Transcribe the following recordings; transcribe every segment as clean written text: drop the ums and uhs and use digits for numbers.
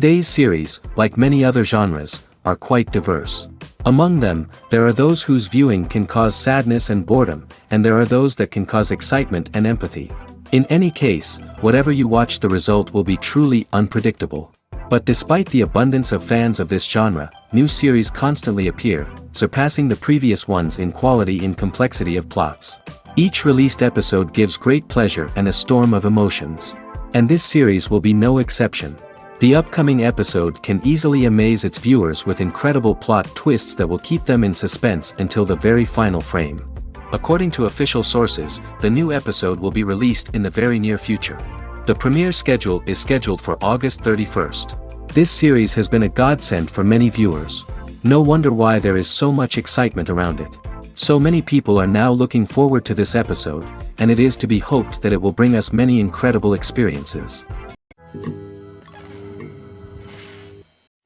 Today's series, like many other genres, are quite diverse. Among them, there are those whose viewing can cause sadness and boredom, and there are those that can cause excitement and empathy. In any case, whatever you watch, the result will be truly unpredictable. But despite the abundance of fans of this genre, new series constantly appear, surpassing the previous ones in quality and complexity of plots. Each released episode gives great pleasure and a storm of emotions. And this series will be no exception. The upcoming episode can easily amaze its viewers with incredible plot twists that will keep them in suspense until the very final frame. According to official sources, the new episode will be released in the very near future. The premiere schedule is scheduled for August 31st. This series has been a godsend for many viewers. No wonder why there is so much excitement around it. So many people are now looking forward to this episode, and it is to be hoped that it will bring us many incredible experiences.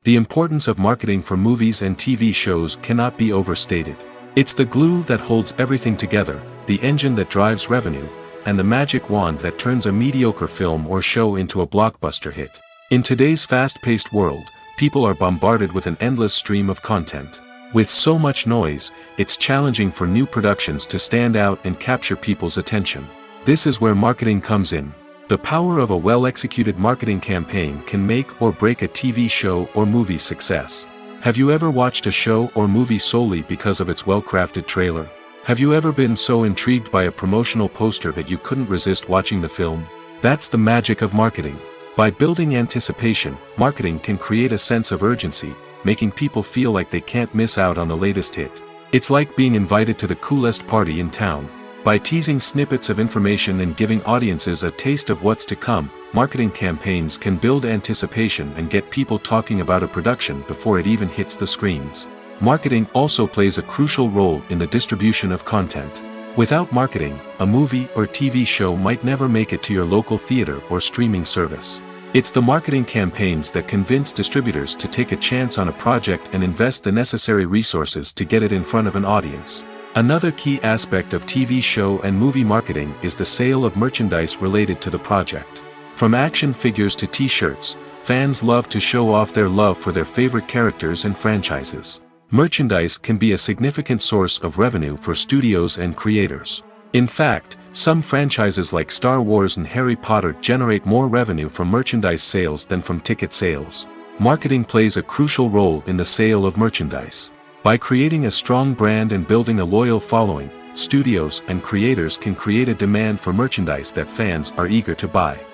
The importance of marketing for movies and TV shows cannot be overstated. It's the glue that holds everything together, the engine that drives revenue, and the magic wand that turns a mediocre film or show into a blockbuster hit. In today's fast-paced world, people are bombarded with an endless stream of content. With so much noise, it's challenging for new productions to stand out and capture people's attention. This is where marketing comes in. The power of a well-executed marketing campaign can make or break a TV show or movie's success. Have you ever watched a show or movie solely because of its well-crafted trailer? Have you ever been so intrigued by a promotional poster that you couldn't resist watching the film? That's the magic of marketing. By building anticipation, marketing can create a sense of urgency, making people feel like they can't miss out on the latest hit. It's like being invited to the coolest party in town. By teasing snippets of information and giving audiences a taste of what's to come, marketing campaigns can build anticipation and get people talking about a production before it even hits the screens. Marketing also plays a crucial role in the distribution of content. Without marketing, a movie or TV show might never make it to your local theater or streaming service. It's the marketing campaigns that convince distributors to take a chance on a project and invest the necessary resources to get it in front of an audience. Another key aspect of TV show and movie marketing is the sale of merchandise related to the project. From action figures to t-shirts, fans love to show off their love for their favorite characters and franchises. Merchandise can be a significant source of revenue for studios and creators. In fact, some franchises like Star Wars and Harry Potter generate more revenue from merchandise sales than from ticket sales. Marketing plays a crucial role in the sale of merchandise. By creating a strong brand and building a loyal following, studios and creators can create a demand for merchandise that fans are eager to buy.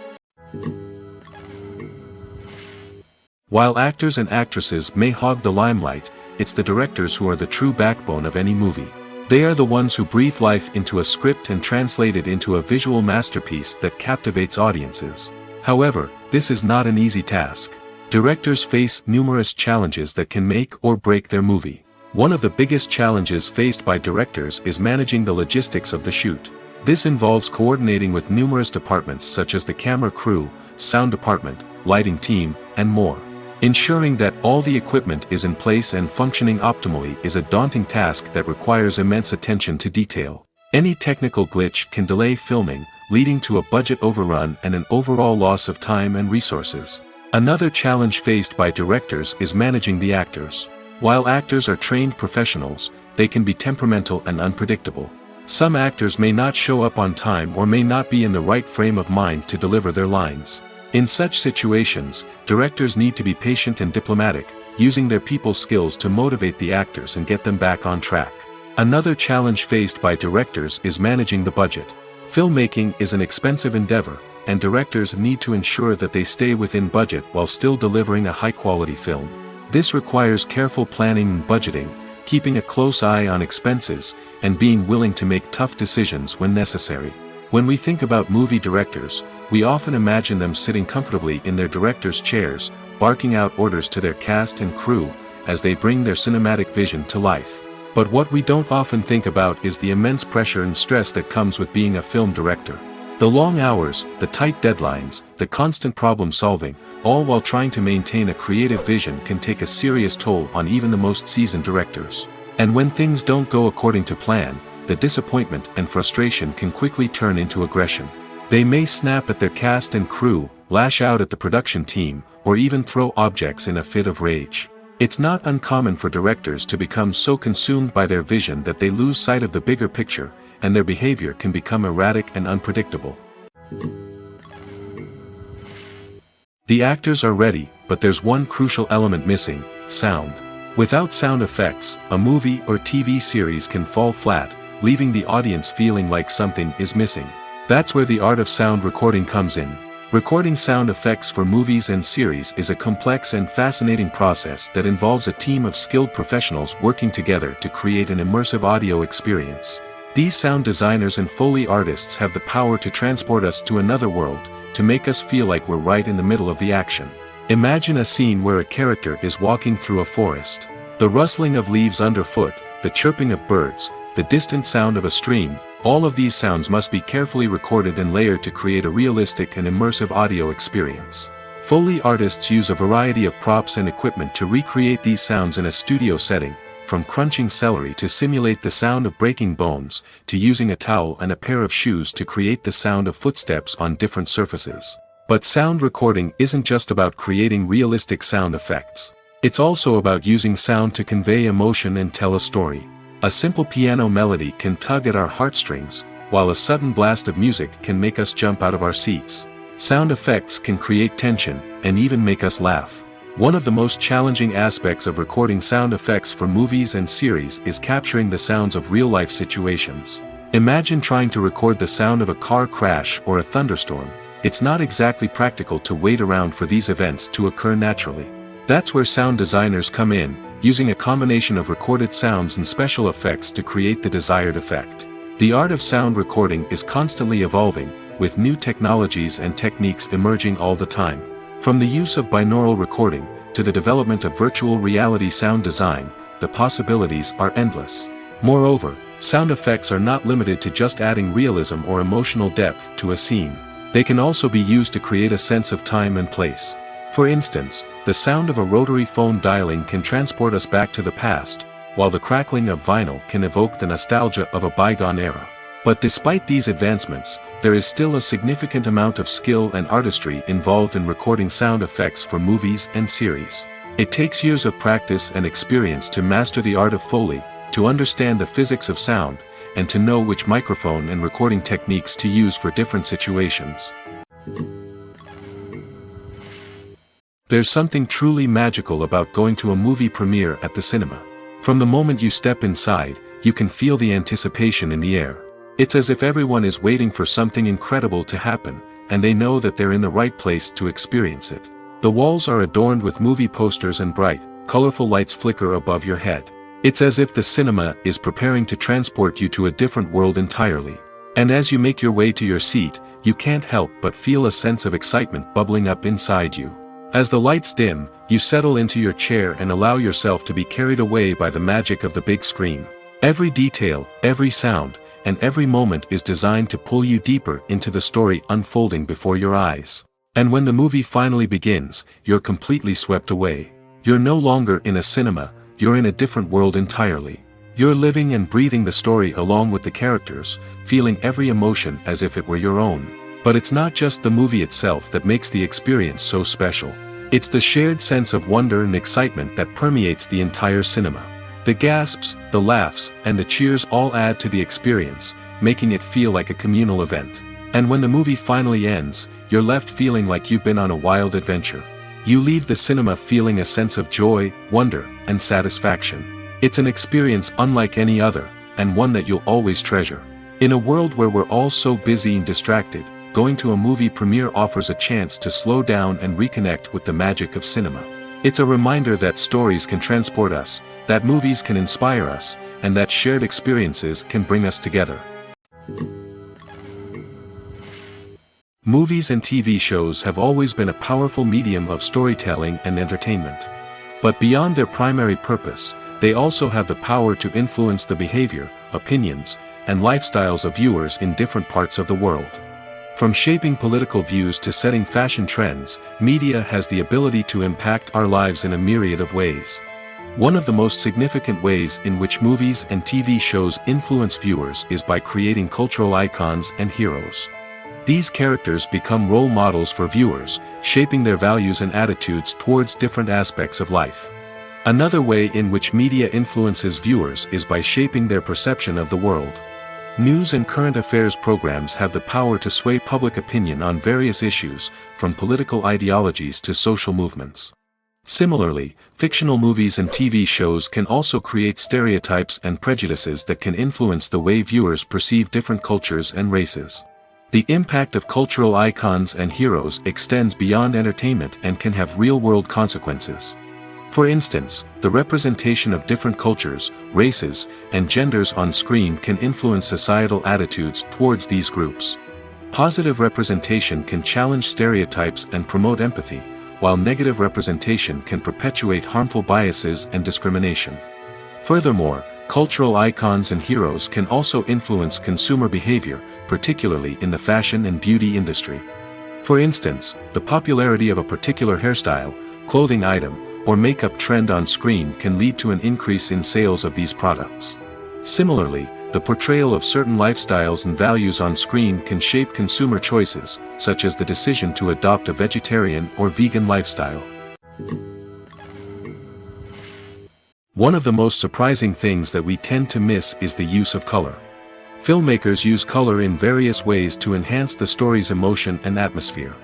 While actors and actresses may hog the limelight, it's the directors who are the true backbone of any movie. They are the ones who breathe life into a script and translate it into a visual masterpiece that captivates audiences. However, this is not an easy task. Directors face numerous challenges that can make or break their movie. One of the biggest challenges faced by directors is managing the logistics of the shoot. This involves coordinating with numerous departments such as the camera crew, sound department, lighting team, and more. Ensuring that all the equipment is in place and functioning optimally is a daunting task that requires immense attention to detail. Any technical glitch can delay filming, leading to a budget overrun and an overall loss of time and resources. Another challenge faced by directors is managing the actors. While actors are trained professionals, they can be temperamental and unpredictable. Some actors may not show up on time or may not be in the right frame of mind to deliver their lines. In such situations, directors need to be patient and diplomatic, using their people skills to motivate the actors and get them back on track. Another challenge faced by directors is managing the budget. Filmmaking is an expensive endeavor, and directors need to ensure that they stay within budget while still delivering a high-quality film. This requires careful planning and budgeting, keeping a close eye on expenses, and being willing to make tough decisions when necessary. When we think about movie directors, we often imagine them sitting comfortably in their director's chairs, barking out orders to their cast and crew, as they bring their cinematic vision to life. But what we don't often think about is the immense pressure and stress that comes with being a film director. The long hours, the tight deadlines, the constant problem solving, all while trying to maintain a creative vision can take a serious toll on even the most seasoned directors. And when things don't go according to plan, the disappointment and frustration can quickly turn into aggression. They may snap at their cast and crew, lash out at the production team, or even throw objects in a fit of rage. It's not uncommon for directors to become so consumed by their vision that they lose sight of the bigger picture, and their behavior can become erratic and unpredictable. The actors are ready, but there's one crucial element missing: sound. Without sound effects, a movie or TV series can fall flat, leaving the audience feeling like something is missing. That's where the art of sound recording comes in. Recording sound effects for movies and series is a complex and fascinating process that involves a team of skilled professionals working together to create an immersive audio experience. These sound designers and Foley artists have the power to transport us to another world, to make us feel like we're right in the middle of the action. Imagine a scene where a character is walking through a forest. The rustling of leaves underfoot, the chirping of birds, the distant sound of a stream, all of these sounds must be carefully recorded and layered to create a realistic and immersive audio experience. Foley artists use a variety of props and equipment to recreate these sounds in a studio setting, from crunching celery to simulate the sound of breaking bones, to using a towel and a pair of shoes to create the sound of footsteps on different surfaces. But sound recording isn't just about creating realistic sound effects. It's also about using sound to convey emotion and tell a story. A simple piano melody can tug at our heartstrings, while a sudden blast of music can make us jump out of our seats. Sound effects can create tension, and even make us laugh. One of the most challenging aspects of recording sound effects for movies and series is capturing the sounds of real-life situations. Imagine trying to record the sound of a car crash or a thunderstorm. It's not exactly practical to wait around for these events to occur naturally. That's where sound designers come in, using a combination of recorded sounds and special effects to create the desired effect. The art of sound recording is constantly evolving, with new technologies and techniques emerging all the time. From the use of binaural recording, to the development of virtual reality sound design, the possibilities are endless. Moreover, sound effects are not limited to just adding realism or emotional depth to a scene. They can also be used to create a sense of time and place. For instance, the sound of a rotary phone dialing can transport us back to the past, while the crackling of vinyl can evoke the nostalgia of a bygone era. But despite these advancements, there is still a significant amount of skill and artistry involved in recording sound effects for movies and series. It takes years of practice and experience to master the art of Foley, to understand the physics of sound, and to know which microphone and recording techniques to use for different situations. There's something truly magical about going to a movie premiere at the cinema. From the moment you step inside, you can feel the anticipation in the air. It's as if everyone is waiting for something incredible to happen, and they know that they're in the right place to experience it. The walls are adorned with movie posters and bright, colorful lights flicker above your head. It's as if the cinema is preparing to transport you to a different world entirely. And as you make your way to your seat, you can't help but feel a sense of excitement bubbling up inside you. As the lights dim, you settle into your chair and allow yourself to be carried away by the magic of the big screen. Every detail, every sound, and every moment is designed to pull you deeper into the story unfolding before your eyes. And when the movie finally begins, you're completely swept away. You're no longer in a cinema, you're in a different world entirely. You're living and breathing the story along with the characters, feeling every emotion as if it were your own. But it's not just the movie itself that makes the experience so special. It's the shared sense of wonder and excitement that permeates the entire cinema. The gasps, the laughs, and the cheers all add to the experience, making it feel like a communal event. And when the movie finally ends, you're left feeling like you've been on a wild adventure. You leave the cinema feeling a sense of joy, wonder, and satisfaction. It's an experience unlike any other, and one that you'll always treasure. In a world where we're all so busy and distracted, going to a movie premiere offers a chance to slow down and reconnect with the magic of cinema. It's a reminder that stories can transport us, that movies can inspire us, and that shared experiences can bring us together. Movies and TV shows have always been a powerful medium of storytelling and entertainment. But beyond their primary purpose, they also have the power to influence the behavior, opinions, and lifestyles of viewers in different parts of the world. From shaping political views to setting fashion trends, media has the ability to impact our lives in a myriad of ways. One of the most significant ways in which movies and TV shows influence viewers is by creating cultural icons and heroes. These characters become role models for viewers, shaping their values and attitudes towards different aspects of life. Another way in which media influences viewers is by shaping their perception of the world. News and current affairs programs have the power to sway public opinion on various issues, from political ideologies to social movements. Similarly, fictional movies and TV shows can also create stereotypes and prejudices that can influence the way viewers perceive different cultures and races. The impact of cultural icons and heroes extends beyond entertainment and can have real-world consequences. For instance, the representation of different cultures, races, and genders on screen can influence societal attitudes towards these groups. Positive representation can challenge stereotypes and promote empathy, while negative representation can perpetuate harmful biases and discrimination. Furthermore, cultural icons and heroes can also influence consumer behavior, particularly in the fashion and beauty industry. For instance, the popularity of a particular hairstyle, clothing item, or makeup trend on screen can lead to an increase in sales of these products. Similarly, the portrayal of certain lifestyles and values on screen can shape consumer choices, such as the decision to adopt a vegetarian or vegan lifestyle. One of the most surprising things that we tend to miss is the use of color. Filmmakers use color in various ways to enhance the story's emotion and atmosphere.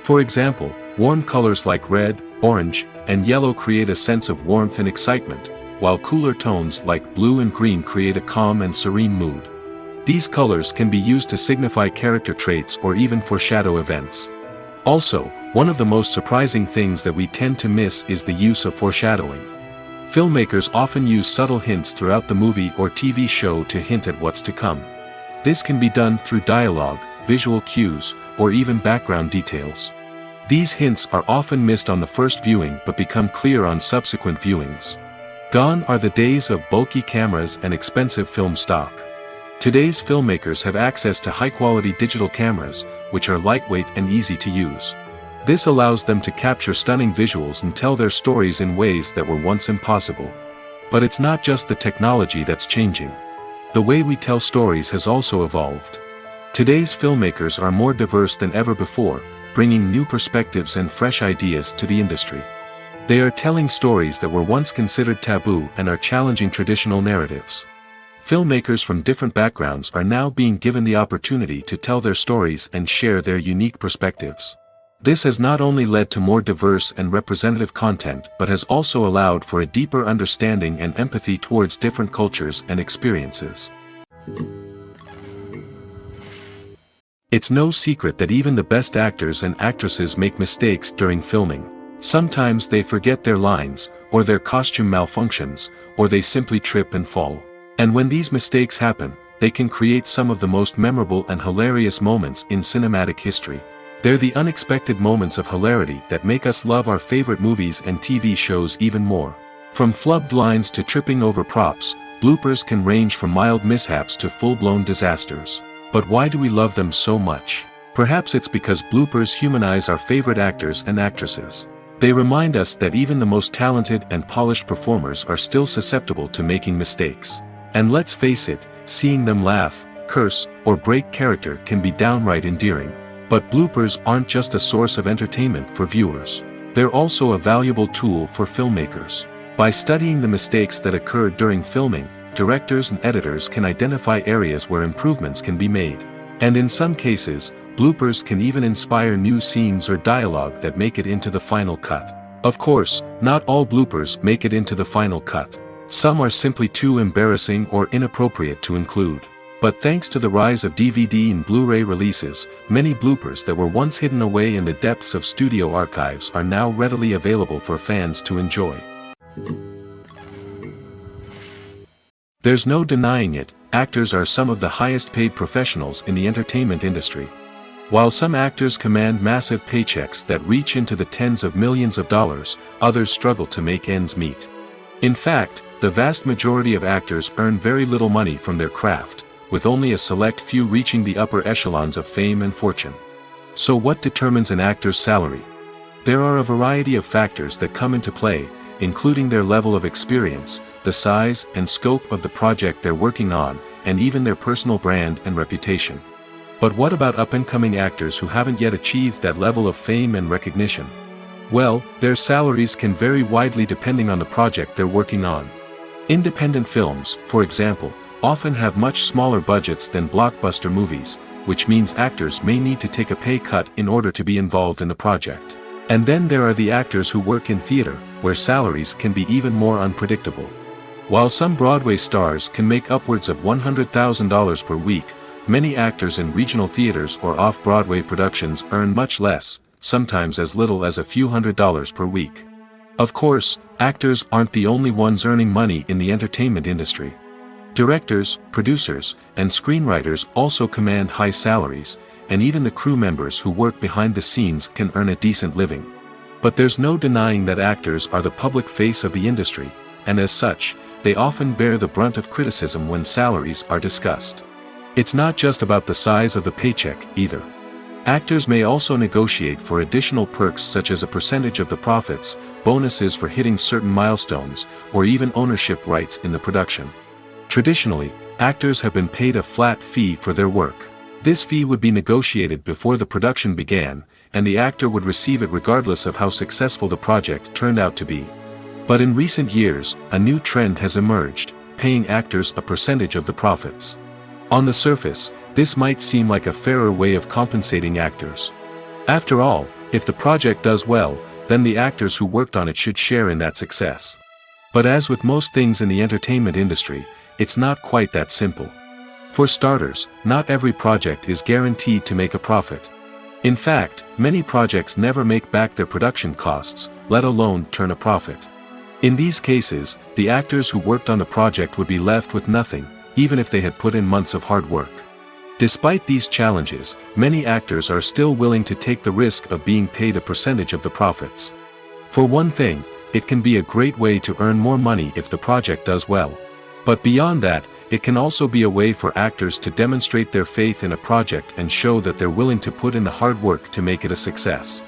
For example, warm colors like red, orange, and yellow create a sense of warmth and excitement, while cooler tones like blue and green create a calm and serene mood. These colors can be used to signify character traits or even foreshadow events. Also, one of the most surprising things that we tend to miss is the use of foreshadowing. Filmmakers often use subtle hints throughout the movie or TV show to hint at what's to come. This can be done through dialogue, visual cues, or even background details. These hints are often missed on the first viewing but become clear on subsequent viewings. Gone are the days of bulky cameras and expensive film stock. Today's filmmakers have access to high-quality digital cameras, which are lightweight and easy to use. This allows them to capture stunning visuals and tell their stories in ways that were once impossible. But it's not just the technology that's changing. The way we tell stories has also evolved. Today's filmmakers are more diverse than ever before, bringing new perspectives and fresh ideas to the industry. They are telling stories that were once considered taboo and are challenging traditional narratives. Filmmakers from different backgrounds are now being given the opportunity to tell their stories and share their unique perspectives. This has not only led to more diverse and representative content but has also allowed for a deeper understanding and empathy towards different cultures and experiences. It's no secret that even the best actors and actresses make mistakes during filming. Sometimes they forget their lines, or their costume malfunctions, or they simply trip and fall. And when these mistakes happen, they can create some of the most memorable and hilarious moments in cinematic history. They're the unexpected moments of hilarity that make us love our favorite movies and TV shows even more. From flubbed lines to tripping over props, bloopers can range from mild mishaps to full-blown disasters. But why do we love them so much? Perhaps it's because bloopers humanize our favorite actors and actresses. They remind us that even the most talented and polished performers are still susceptible to making mistakes. And let's face it, seeing them laugh, curse, or break character can be downright endearing. But bloopers aren't just a source of entertainment for viewers. They're also a valuable tool for filmmakers. By studying the mistakes that occur during filming, directors and editors can identify areas where improvements can be made. And in some cases, Bloopers can even inspire new scenes or dialogue that make it into the final cut. Of course, not all bloopers make it into the final cut. Some are simply too embarrassing or inappropriate to include. But thanks to the rise of DVD and Blu-ray releases, many bloopers that were once hidden away in the depths of studio archives are now readily available for fans to enjoy. There's no denying it, actors are some of the highest paid professionals in the entertainment industry. While some actors command massive paychecks that reach into the tens of millions of dollars, others struggle to make ends meet. In fact, the vast majority of actors earn very little money from their craft, with only a select few reaching the upper echelons of fame and fortune. So what determines an actor's salary? There are a variety of factors that come into play, including their level of experience, the size and scope of the project they're working on, and even their personal brand and reputation. But what about up-and-coming actors who haven't yet achieved that level of fame and recognition? Well, their salaries can vary widely depending on the project they're working on. Independent films, for example, often have much smaller budgets than blockbuster movies, which means actors may need to take a pay cut in order to be involved in the project. And then there are the actors who work in theater, where salaries can be even more unpredictable. While some Broadway stars can make upwards of $100,000 per week, many actors in regional theaters or off-Broadway productions earn much less, sometimes as little as a few $100s per week. Of course, actors aren't the only ones earning money in the entertainment industry. Directors, producers, and screenwriters also command high salaries, and even the crew members who work behind the scenes can earn a decent living. But there's no denying that actors are the public face of the industry, and as such, they often bear the brunt of criticism when salaries are discussed. It's not just about the size of the paycheck, either. Actors may also negotiate for additional perks such as a percentage of the profits, bonuses for hitting certain milestones, or even ownership rights in the production. Traditionally, actors have been paid a flat fee for their work. This fee would be negotiated before the production began, and the actor would receive it regardless of how successful the project turned out to be. But in recent years, a new trend has emerged, paying actors a percentage of the profits. On the surface, this might seem like a fairer way of compensating actors. After all, if the project does well, then the actors who worked on it should share in that success. But as with most things in the entertainment industry, it's not quite that simple. For starters, not every project is guaranteed to make a profit. In fact, many projects never make back their production costs, let alone turn a profit. In these cases, the actors who worked on the project would be left with nothing, even if they had put in months of hard work. Despite these challenges, many actors are still willing to take the risk of being paid a percentage of the profits. For one thing, it can be a great way to earn more money if the project does well. But beyond that, it can also be a way for actors to demonstrate their faith in a project and show that they're willing to put in the hard work to make it a success.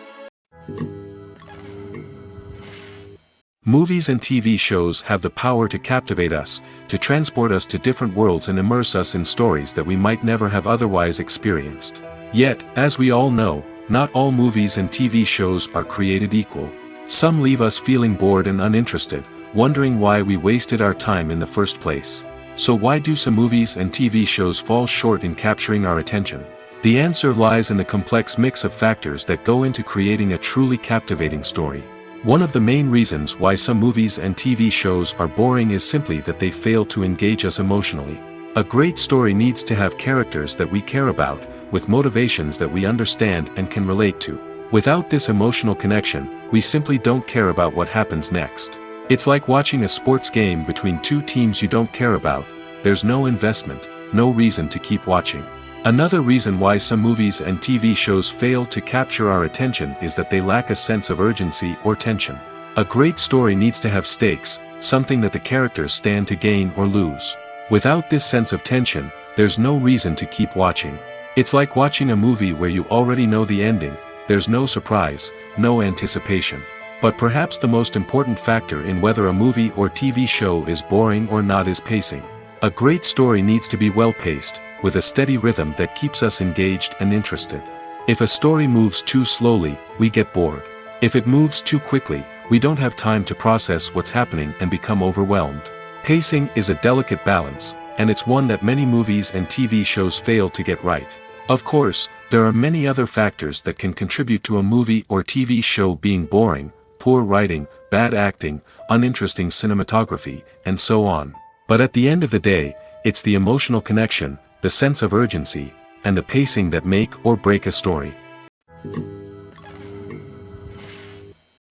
Movies and TV shows have the power to captivate us, to transport us to different worlds and immerse us in stories that we might never have otherwise experienced. Yet, as we all know, not all movies and TV shows are created equal. Some leave us feeling bored and uninterested, wondering why we wasted our time in the first place. So why do some movies and TV shows fall short in capturing our attention? The answer lies in the complex mix of factors that go into creating a truly captivating story. One of the main reasons why some movies and TV shows are boring is simply that they fail to engage us emotionally. A great story needs to have characters that we care about, with motivations that we understand and can relate to. Without this emotional connection, we simply don't care about what happens next. It's like watching a sports game between two teams you don't care about. There's no investment, no reason to keep watching. Another reason why some movies and TV shows fail to capture our attention is that they lack a sense of urgency or tension. A great story needs to have stakes, something that the characters stand to gain or lose. Without this sense of tension, there's no reason to keep watching. It's like watching a movie where you already know the ending. There's no surprise, no anticipation. But perhaps the most important factor in whether a movie or TV show is boring or not is pacing. A great story needs to be well-paced, with a steady rhythm that keeps us engaged and interested. If a story moves too slowly, we get bored. If it moves too quickly, we don't have time to process what's happening and become overwhelmed. Pacing is a delicate balance, and it's one that many movies and TV shows fail to get right. Of course, There are many other factors that can contribute to a movie or TV show being boring: poor writing, bad acting, uninteresting cinematography, and so on. But at the end of the day, it's the emotional connection, the sense of urgency, and the pacing that make or break a story.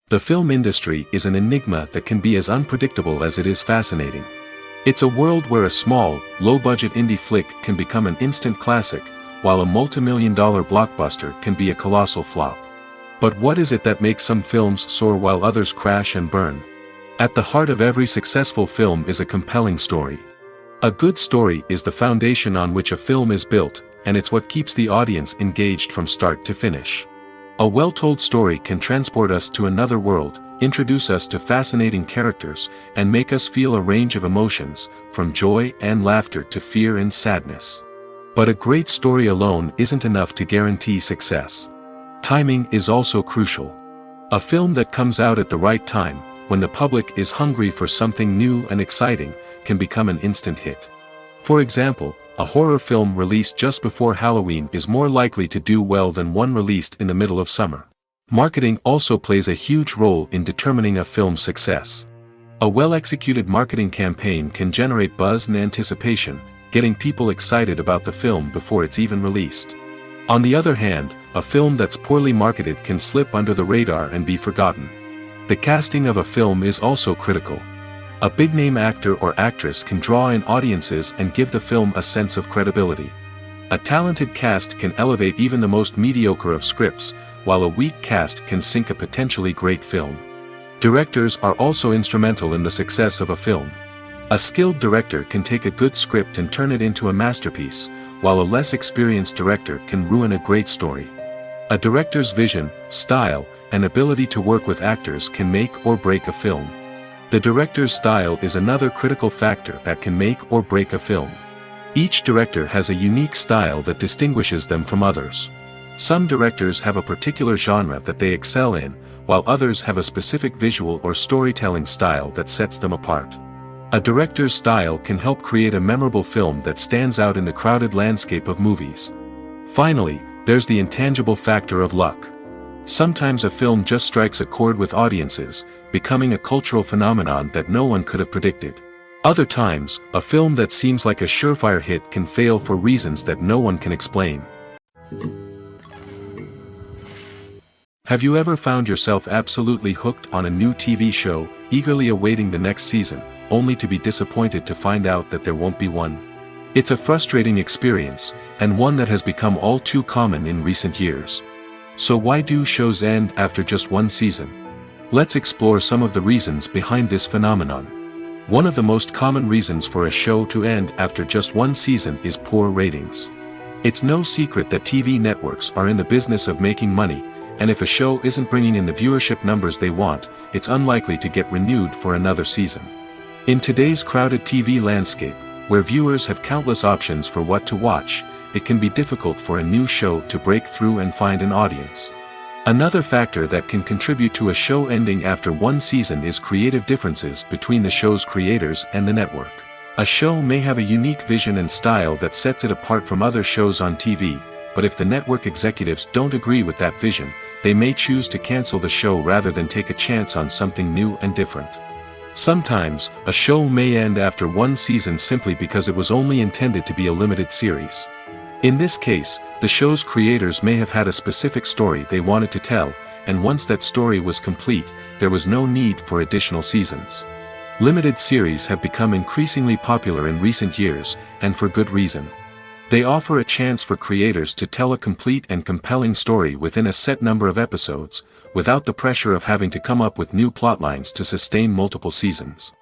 The film industry is an enigma that can be as unpredictable as it is fascinating. It's a world where a small, low-budget indie flick can become an instant classic, while a multi-million-dollar blockbuster can be a colossal flop. But what is it that makes some films soar while others crash and burn? At the heart of every successful film is a compelling story. A good story is the foundation on which a film is built, and it's what keeps the audience engaged from start to finish. A well-told story can transport us to another world, introduce us to fascinating characters, and make us feel a range of emotions, from joy and laughter to fear and sadness. But a great story alone isn't enough to guarantee success. Timing is also crucial. A film that comes out at the right time, when the public is hungry for something new and exciting, can become an instant hit. For example, a horror film released just before Halloween is more likely to do well than one released in the middle of summer. Marketing also plays a huge role in determining a film's success. A well-executed marketing campaign can generate buzz and anticipation, getting people excited about the film before it's even released. On the other hand, a film that's poorly marketed can slip under the radar and be forgotten. The casting of a film is also critical. A big-name actor or actress can draw in audiences and give the film a sense of credibility. A talented cast can elevate even the most mediocre of scripts, while a weak cast can sink a potentially great film. Directors are also instrumental in the success of a film. A skilled director can take a good script and turn it into a masterpiece, while a less experienced director can ruin a great story. A director's vision, style, and ability to work with actors can make or break a film. The director's style is another critical factor that can make or break a film. Each director has a unique style that distinguishes them from others. Some directors have a particular genre that they excel in, while others have a specific visual or storytelling style that sets them apart. A director's style can help create a memorable film that stands out in the crowded landscape of movies. Finally, there's the intangible factor of luck. Sometimes a film just strikes a chord with audiences, becoming a cultural phenomenon that no one could have predicted. Other times, a film that seems like a surefire hit can fail for reasons that no one can explain. Have you ever found yourself absolutely hooked on a new TV show, eagerly awaiting the next season, only to be disappointed to find out that there won't be one? It's a frustrating experience, and one that has become all too common in recent years. So why do shows end after just one season? Let's explore some of the reasons behind this phenomenon. One of the most common reasons for a show to end after just one season is poor ratings. It's no secret that TV networks are in the business of making money, and if a show isn't bringing in the viewership numbers they want, it's unlikely to get renewed for another season. In today's crowded TV landscape, where viewers have countless options for what to watch, it can be difficult for a new show to break through and find an audience. Another factor that can contribute to a show ending after one season is creative differences between the show's creators and the network. A show may have a unique vision and style that sets it apart from other shows on TV, but if the network executives don't agree with that vision, they may choose to cancel the show rather than take a chance on something new and different. Sometimes, a show may end after one season simply because it was only intended to be a limited series. In this case, the show's creators may have had a specific story they wanted to tell, and once that story was complete, there was no need for additional seasons. Limited series have become increasingly popular in recent years, and for good reason. They offer a chance for creators to tell a complete and compelling story within a set number of episodes, without the pressure of having to come up with new plotlines to sustain multiple seasons.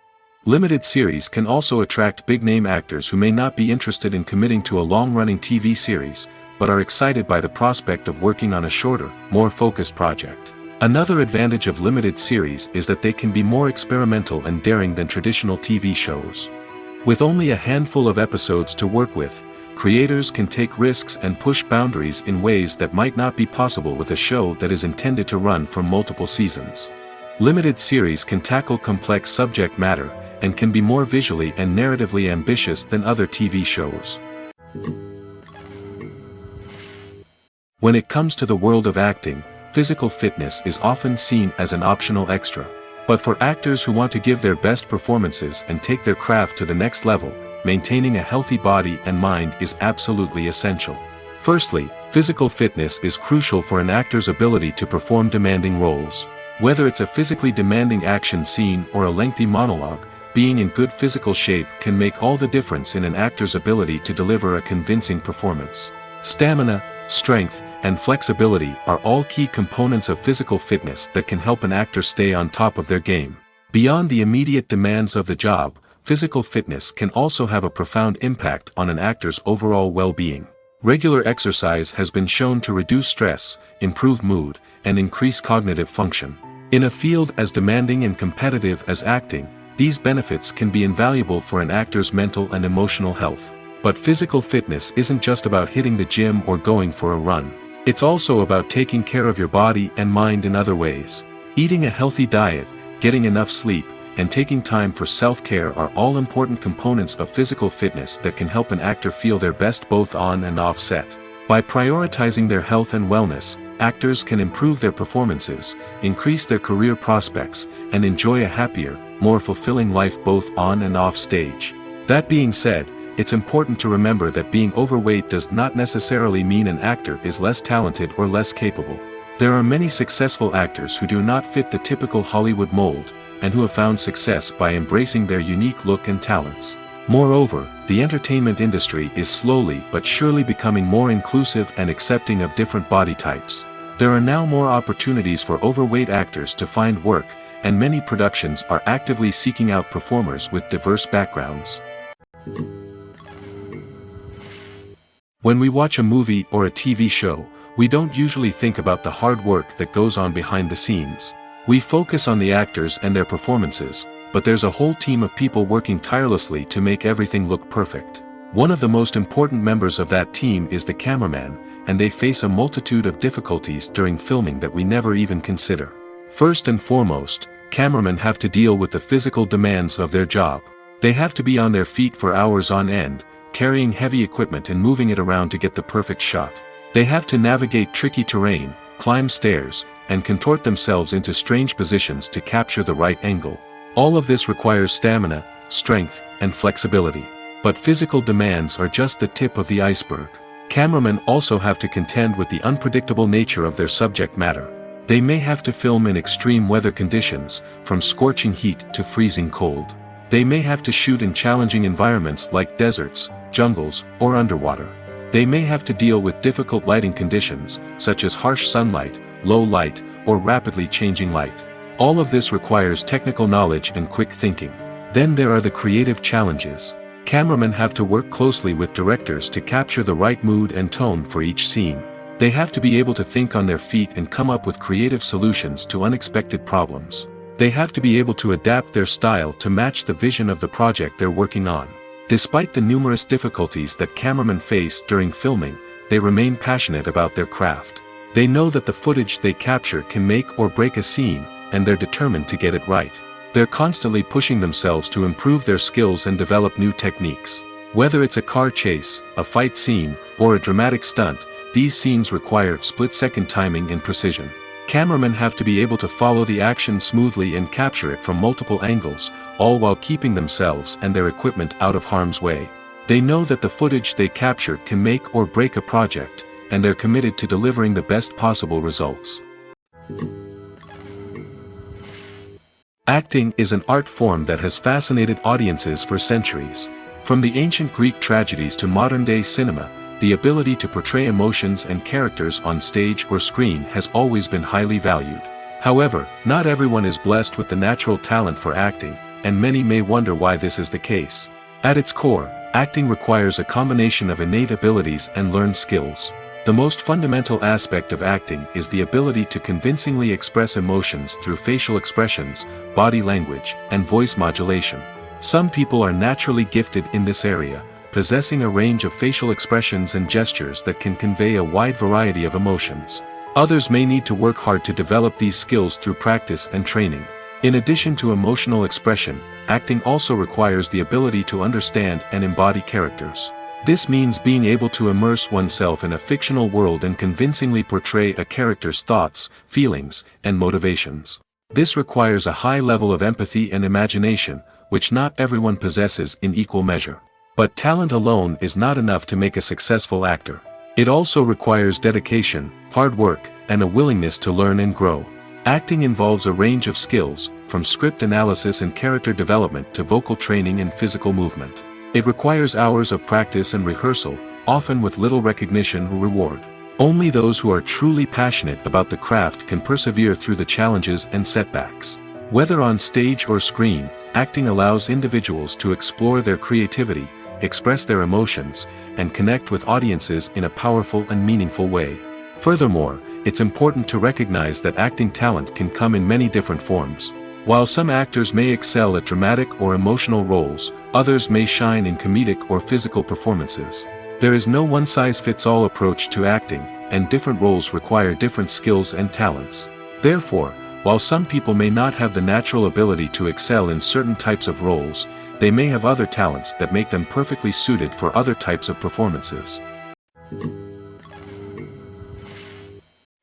Limited series can also attract big-name actors who may not be interested in committing to a long-running TV series, but are excited by the prospect of working on a shorter, more focused project. Another advantage of limited series is that they can be more experimental and daring than traditional TV shows. With only a handful of episodes to work with, creators can take risks and push boundaries in ways that might not be possible with a show that is intended to run for multiple seasons. Limited series can tackle complex subject matter, and can be more visually and narratively ambitious than other TV shows. When it comes to the world of acting, physical fitness is often seen as an optional extra. But for actors who want to give their best performances and take their craft to the next level, maintaining a healthy body and mind is absolutely essential. Firstly, physical fitness is crucial for an actor's ability to perform demanding roles. Whether it's a physically demanding action scene or a lengthy monologue, being in good physical shape can make all the difference in an actor's ability to deliver a convincing performance. Stamina, strength, and flexibility are all key components of physical fitness that can help an actor stay on top of their game. Beyond the immediate demands of the job, physical fitness can also have a profound impact on an actor's overall well-being. Regular exercise has been shown to reduce stress, improve mood, and increase cognitive function. In a field as demanding and competitive as acting, these benefits can be invaluable for an actor's mental and emotional health. But physical fitness isn't just about hitting the gym or going for a run. It's also about taking care of your body and mind in other ways. Eating a healthy diet, getting enough sleep, and taking time for self-care are all important components of physical fitness that can help an actor feel their best both on and off set. By prioritizing their health and wellness, actors can improve their performances, increase their career prospects, and enjoy a happier, more fulfilling life both on and off stage. That being said, it's important to remember that being overweight does not necessarily mean an actor is less talented or less capable. There are many successful actors who do not fit the typical Hollywood mold, and who have found success by embracing their unique look and talents. Moreover, the entertainment industry is slowly but surely becoming more inclusive and accepting of different body types. There are now more opportunities for overweight actors to find work, and many productions are actively seeking out performers with diverse backgrounds. When we watch a movie or a TV show, we don't usually think about the hard work that goes on behind the scenes. We focus on the actors and their performances, but there's a whole team of people working tirelessly to make everything look perfect. One of the most important members of that team is the cameraman, and they face a multitude of difficulties during filming that we never even consider. First and foremost, cameramen have to deal with the physical demands of their job. They have to be on their feet for hours on end, carrying heavy equipment and moving it around to get the perfect shot. They have to navigate tricky terrain, climb stairs, and contort themselves into strange positions to capture the right angle. All of this requires stamina, strength, and flexibility. But physical demands are just the tip of the iceberg. Cameramen also have to contend with the unpredictable nature of their subject matter. They may have to film in extreme weather conditions, from scorching heat to freezing cold. They may have to shoot in challenging environments like deserts, jungles, or underwater. They may have to deal with difficult lighting conditions, such as harsh sunlight, low light, or rapidly changing light. All of this requires technical knowledge and quick thinking. Then there are the creative challenges. Cameramen have to work closely with directors to capture the right mood and tone for each scene. They have to be able to think on their feet and come up with creative solutions to unexpected problems. They have to be able to adapt their style to match the vision of the project they're working on. Despite the numerous difficulties that cameramen face during filming, they remain passionate about their craft. They know that the footage they capture can make or break a scene, and they're determined to get it right. They're constantly pushing themselves to improve their skills and develop new techniques. Whether it's a car chase, a fight scene, or a dramatic stunt, these scenes require split-second timing and precision. Cameramen have to be able to follow the action smoothly and capture it from multiple angles, all while keeping themselves and their equipment out of harm's way. They know that the footage they capture can make or break a project, and they're committed to delivering the best possible results. Acting is an art form that has fascinated audiences for centuries. From the ancient Greek tragedies to modern-day cinema, the ability to portray emotions and characters on stage or screen has always been highly valued. However, not everyone is blessed with the natural talent for acting, and many may wonder why this is the case. At its core, acting requires a combination of innate abilities and learned skills. The most fundamental aspect of acting is the ability to convincingly express emotions through facial expressions, body language, and voice modulation. Some people are naturally gifted in this area, possessing a range of facial expressions and gestures that can convey a wide variety of emotions. Others may need to work hard to develop these skills through practice and training. In addition to emotional expression, acting also requires the ability to understand and embody characters. This means being able to immerse oneself in a fictional world and convincingly portray a character's thoughts, feelings, and motivations. This requires a high level of empathy and imagination, which not everyone possesses in equal measure. But talent alone is not enough to make a successful actor. It also requires dedication, hard work, and a willingness to learn and grow. Acting involves a range of skills, from script analysis and character development to vocal training and physical movement. It requires hours of practice and rehearsal, often with little recognition or reward. Only those who are truly passionate about the craft can persevere through the challenges and setbacks. Whether on stage or screen, acting allows individuals to explore their creativity, express their emotions, and connect with audiences in a powerful and meaningful way. Furthermore, it's important to recognize that acting talent can come in many different forms. While some actors may excel at dramatic or emotional roles, others may shine in comedic or physical performances. There is no one-size-fits-all approach to acting, and different roles require different skills and talents. Therefore, while some people may not have the natural ability to excel in certain types of roles, they may have other talents that make them perfectly suited for other types of performances.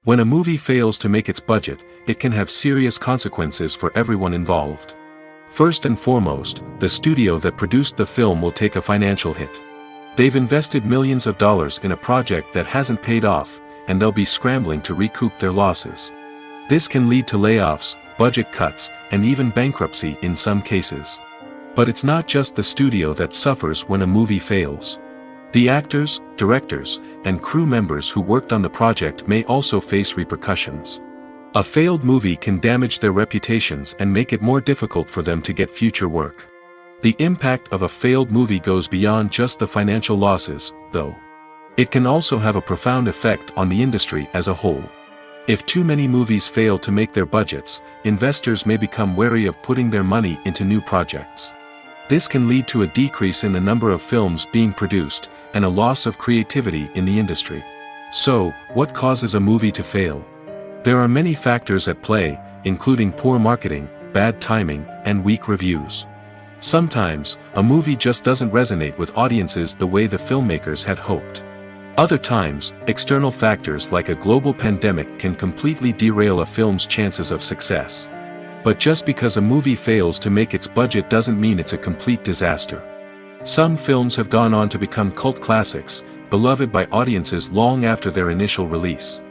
When a movie fails to make its budget, it can have serious consequences for everyone involved. First and foremost, the studio that produced the film will take a financial hit. They've invested millions of dollars in a project that hasn't paid off, and they'll be scrambling to recoup their losses. This can lead to layoffs, budget cuts, and even bankruptcy in some cases. But it's not just the studio that suffers when a movie fails. The actors, directors, and crew members who worked on the project may also face repercussions. A failed movie can damage their reputations and make it more difficult for them to get future work. The impact of a failed movie goes beyond just the financial losses, though. It can also have a profound effect on the industry as a whole. If too many movies fail to make their budgets, investors may become wary of putting their money into new projects. This can lead to a decrease in the number of films being produced, and a loss of creativity in the industry. So, what causes a movie to fail? There are many factors at play, including poor marketing, bad timing, and weak reviews. Sometimes, a movie just doesn't resonate with audiences the way the filmmakers had hoped. Other times, external factors like a global pandemic can completely derail a film's chances of success. But just because a movie fails to make its budget doesn't mean it's a complete disaster. Some films have gone on to become cult classics, beloved by audiences long after their initial release.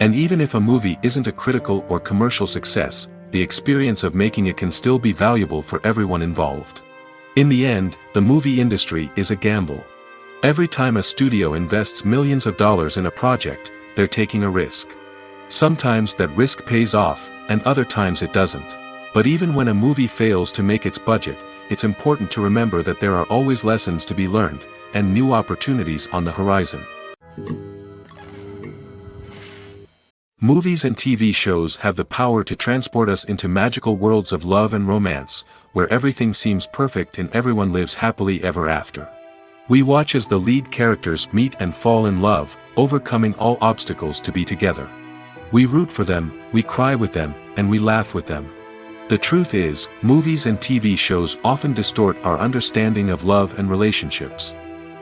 And even if a movie isn't a critical or commercial success, the experience of making it can still be valuable for everyone involved. In the end, the movie industry is a gamble. Every time a studio invests millions of dollars in a project, they're taking a risk. Sometimes that risk pays off, and other times it doesn't. But even when a movie fails to make its budget, it's important to remember that there are always lessons to be learned, and new opportunities on the horizon. Movies and TV shows have the power to transport us into magical worlds of love and romance, where everything seems perfect and everyone lives happily ever after. We watch as the lead characters meet and fall in love, overcoming all obstacles to be together. We root for them, we cry with them, and we laugh with them. The truth is, movies and TV shows often distort our understanding of love and relationships.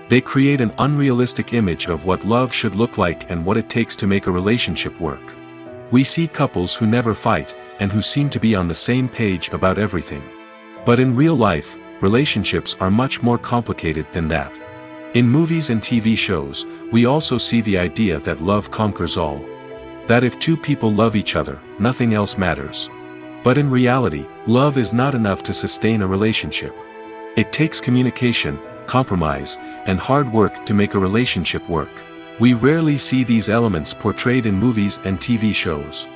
They create an unrealistic image of what love should look like and what it takes to make a relationship work. We see couples who never fight, and who seem to be on the same page about everything. But in real life, relationships are much more complicated than that. In movies and TV shows, we also see the idea that love conquers all. That if two people love each other, nothing else matters. But in reality, love is not enough to sustain a relationship. It takes communication, compromise, and hard work to make a relationship work. We rarely see these elements portrayed in movies and TV shows.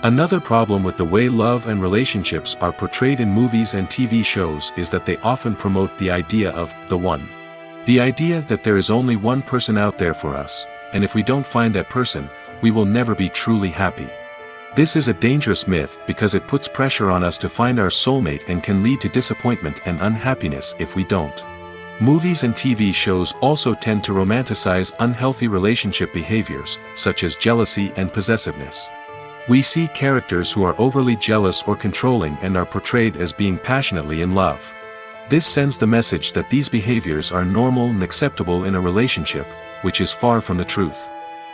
Another problem with the way love and relationships are portrayed in movies and TV shows is that they often promote the idea of the one. The idea that there is only one person out there for us, and if we don't find that person, we will never be truly happy. This is a dangerous myth because it puts pressure on us to find our soulmate and can lead to disappointment and unhappiness if we don't. Movies and TV shows also tend to romanticize unhealthy relationship behaviors, such as jealousy and possessiveness. We see characters who are overly jealous or controlling and are portrayed as being passionately in love. This sends the message that these behaviors are normal and acceptable in a relationship, which is far from the truth.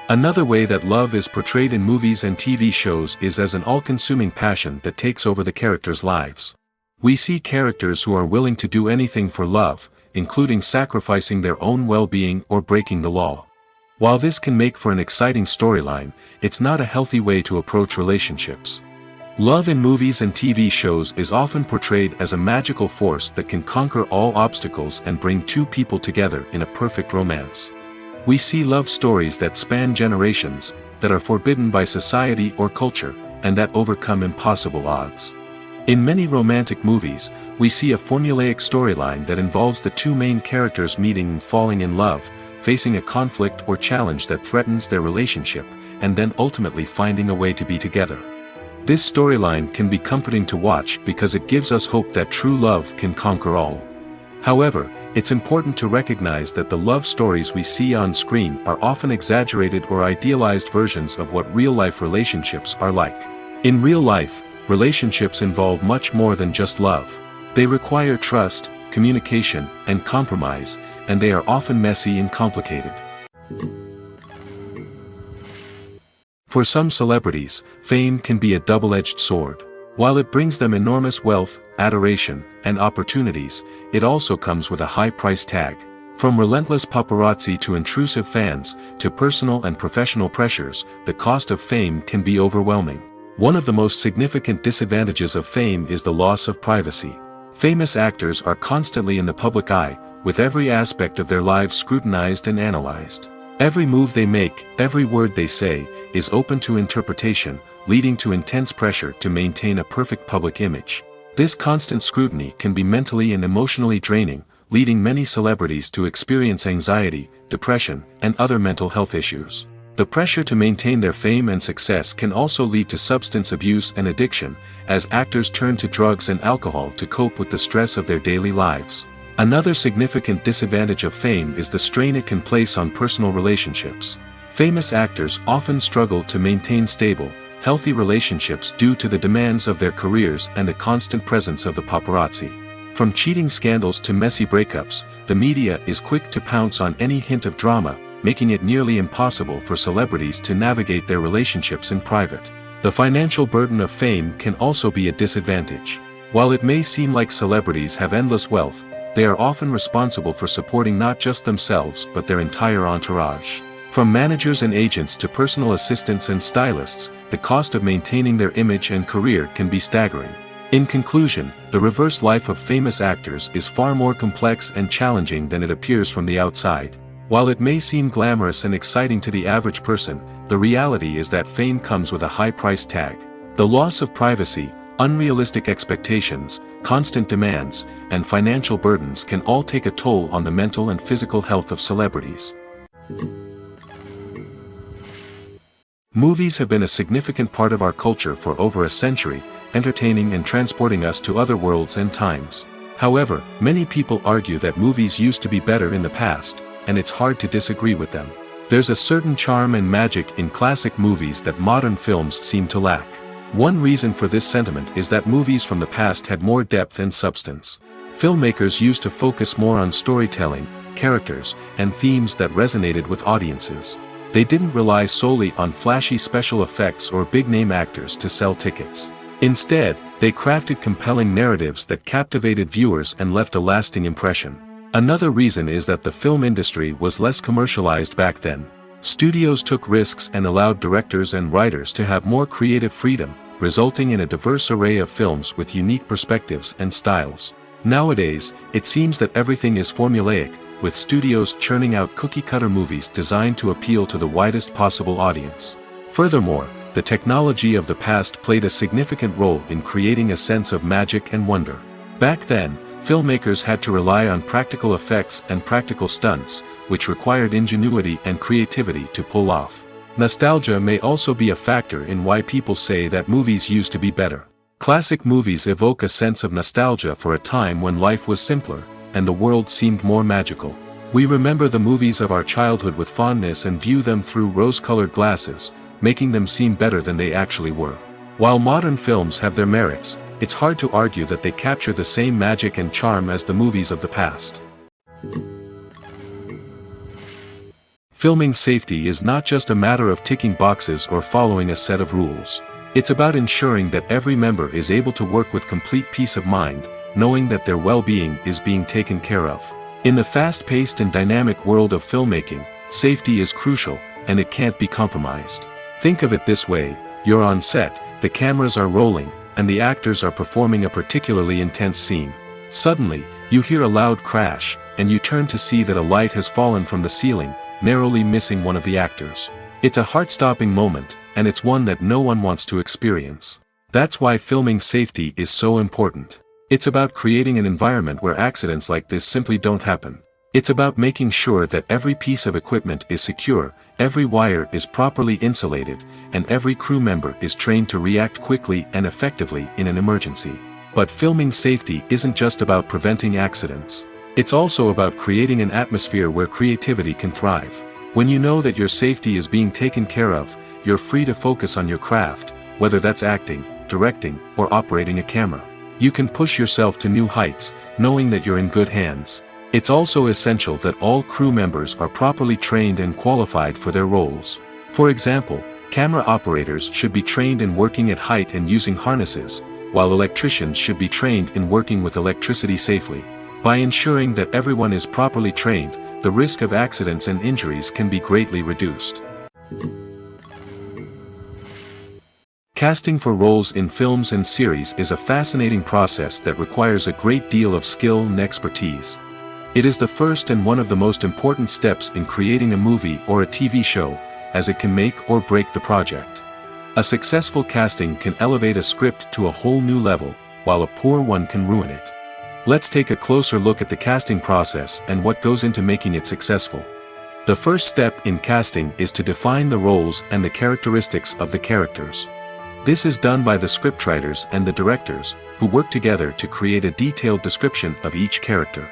Another way that love is portrayed in movies and TV shows is as an all-consuming passion that takes over the characters' lives. We see characters who are willing to do anything for love, including sacrificing their own well-being or breaking the law. While this can make for an exciting storyline, it's not a healthy way to approach relationships. Love in movies and TV shows is often portrayed as a magical force that can conquer all obstacles and bring two people together in a perfect romance. We see love stories that span generations, that are forbidden by society or culture, and that overcome impossible odds. In many romantic movies, we see a formulaic storyline that involves the two main characters meeting and falling in love, facing a conflict or challenge that threatens their relationship, and then ultimately finding a way to be together. This storyline can be comforting to watch because it gives us hope that true love can conquer all. However, it's important to recognize that the love stories we see on screen are often exaggerated or idealized versions of what real-life relationships are like. In real life, relationships involve much more than just love. They require trust, communication, and compromise, and they are often messy and complicated. For some celebrities, fame can be a double-edged sword. While it brings them enormous wealth, adoration, and opportunities, it also comes with a high price tag. From relentless paparazzi to intrusive fans, to personal and professional pressures, the cost of fame can be overwhelming. One of the most significant disadvantages of fame is the loss of privacy. Famous actors are constantly in the public eye, with every aspect of their lives scrutinized and analyzed. Every move they make, every word they say, is open to interpretation, leading to intense pressure to maintain a perfect public image. This constant scrutiny can be mentally and emotionally draining, leading many celebrities to experience anxiety, depression, and other mental health issues. The pressure to maintain their fame and success can also lead to substance abuse and addiction, as actors turn to drugs and alcohol to cope with the stress of their daily lives. Another significant disadvantage of fame is the strain it can place on personal relationships. Famous actors often struggle to maintain stable, healthy relationships due to the demands of their careers and the constant presence of the paparazzi. From cheating scandals to messy breakups, the media is quick to pounce on any hint of drama, making it nearly impossible for celebrities to navigate their relationships in private. The financial burden of fame can also be a disadvantage. While it may seem like celebrities have endless wealth, they are often responsible for supporting not just themselves but their entire entourage. From managers and agents to personal assistants and stylists, the cost of maintaining their image and career can be staggering. In conclusion, the reverse life of famous actors is far more complex and challenging than it appears from the outside. While it may seem glamorous and exciting to the average person, the reality is that fame comes with a high price tag. The loss of privacy, unrealistic expectations, constant demands, and financial burdens can all take a toll on the mental and physical health of celebrities. Movies have been a significant part of our culture for over a century, entertaining and transporting us to other worlds and times. However, many people argue that movies used to be better in the past, and it's hard to disagree with them. There's a certain charm and magic in classic movies that modern films seem to lack. One reason for this sentiment is that movies from the past had more depth and substance. Filmmakers used to focus more on storytelling, characters, and themes that resonated with audiences. They didn't rely solely on flashy special effects or big-name actors to sell tickets. Instead, they crafted compelling narratives that captivated viewers and left a lasting impression. Another reason is that the film industry was less commercialized back then. Studios took risks and allowed directors and writers to have more creative freedom, resulting in a diverse array of films with unique perspectives and styles. Nowadays, it seems that everything is formulaic, with studios churning out cookie-cutter movies designed to appeal to the widest possible audience. Furthermore, the technology of the past played a significant role in creating a sense of magic and wonder. Back then, filmmakers had to rely on practical effects and practical stunts, which required ingenuity and creativity to pull off. Nostalgia may also be a factor in why people say that movies used to be better. Classic movies evoke a sense of nostalgia for a time when life was simpler, and the world seemed more magical. We remember the movies of our childhood with fondness and view them through rose-colored glasses, making them seem better than they actually were. While modern films have their merits, it's hard to argue that they capture the same magic and charm as the movies of the past. Filming safety is not just a matter of ticking boxes or following a set of rules. It's about ensuring that every member is able to work with complete peace of mind, knowing that their well-being is being taken care of. In the fast-paced and dynamic world of filmmaking, safety is crucial, and it can't be compromised. Think of it this way: you're on set, the cameras are rolling, and the actors are performing a particularly intense scene. Suddenly, you hear a loud crash, and you turn to see that a light has fallen from the ceiling, narrowly missing one of the actors. It's a heart-stopping moment, and it's one that no one wants to experience. That's why filming safety is so important. It's about creating an environment where accidents like this simply don't happen. It's about making sure that every piece of equipment is secure, every wire is properly insulated, and every crew member is trained to react quickly and effectively in an emergency. But filming safety isn't just about preventing accidents. It's also about creating an atmosphere where creativity can thrive. When you know that your safety is being taken care of, you're free to focus on your craft, whether that's acting, directing, or operating a camera. You can push yourself to new heights, knowing that you're in good hands. It's also essential that all crew members are properly trained and qualified for their roles. For example, camera operators should be trained in working at height and using harnesses, while electricians should be trained in working with electricity safely. By ensuring that everyone is properly trained, the risk of accidents and injuries can be greatly reduced. Casting for roles in films and series is a fascinating process that requires a great deal of skill and expertise. It is the first and one of the most important steps in creating a movie or a TV show, as it can make or break the project. A successful casting can elevate a script to a whole new level, while a poor one can ruin it. Let's take a closer look at the casting process and what goes into making it successful. The first step in casting is to define the roles and the characteristics of the characters. This is done by the scriptwriters and the directors, who work together to create a detailed description of each character.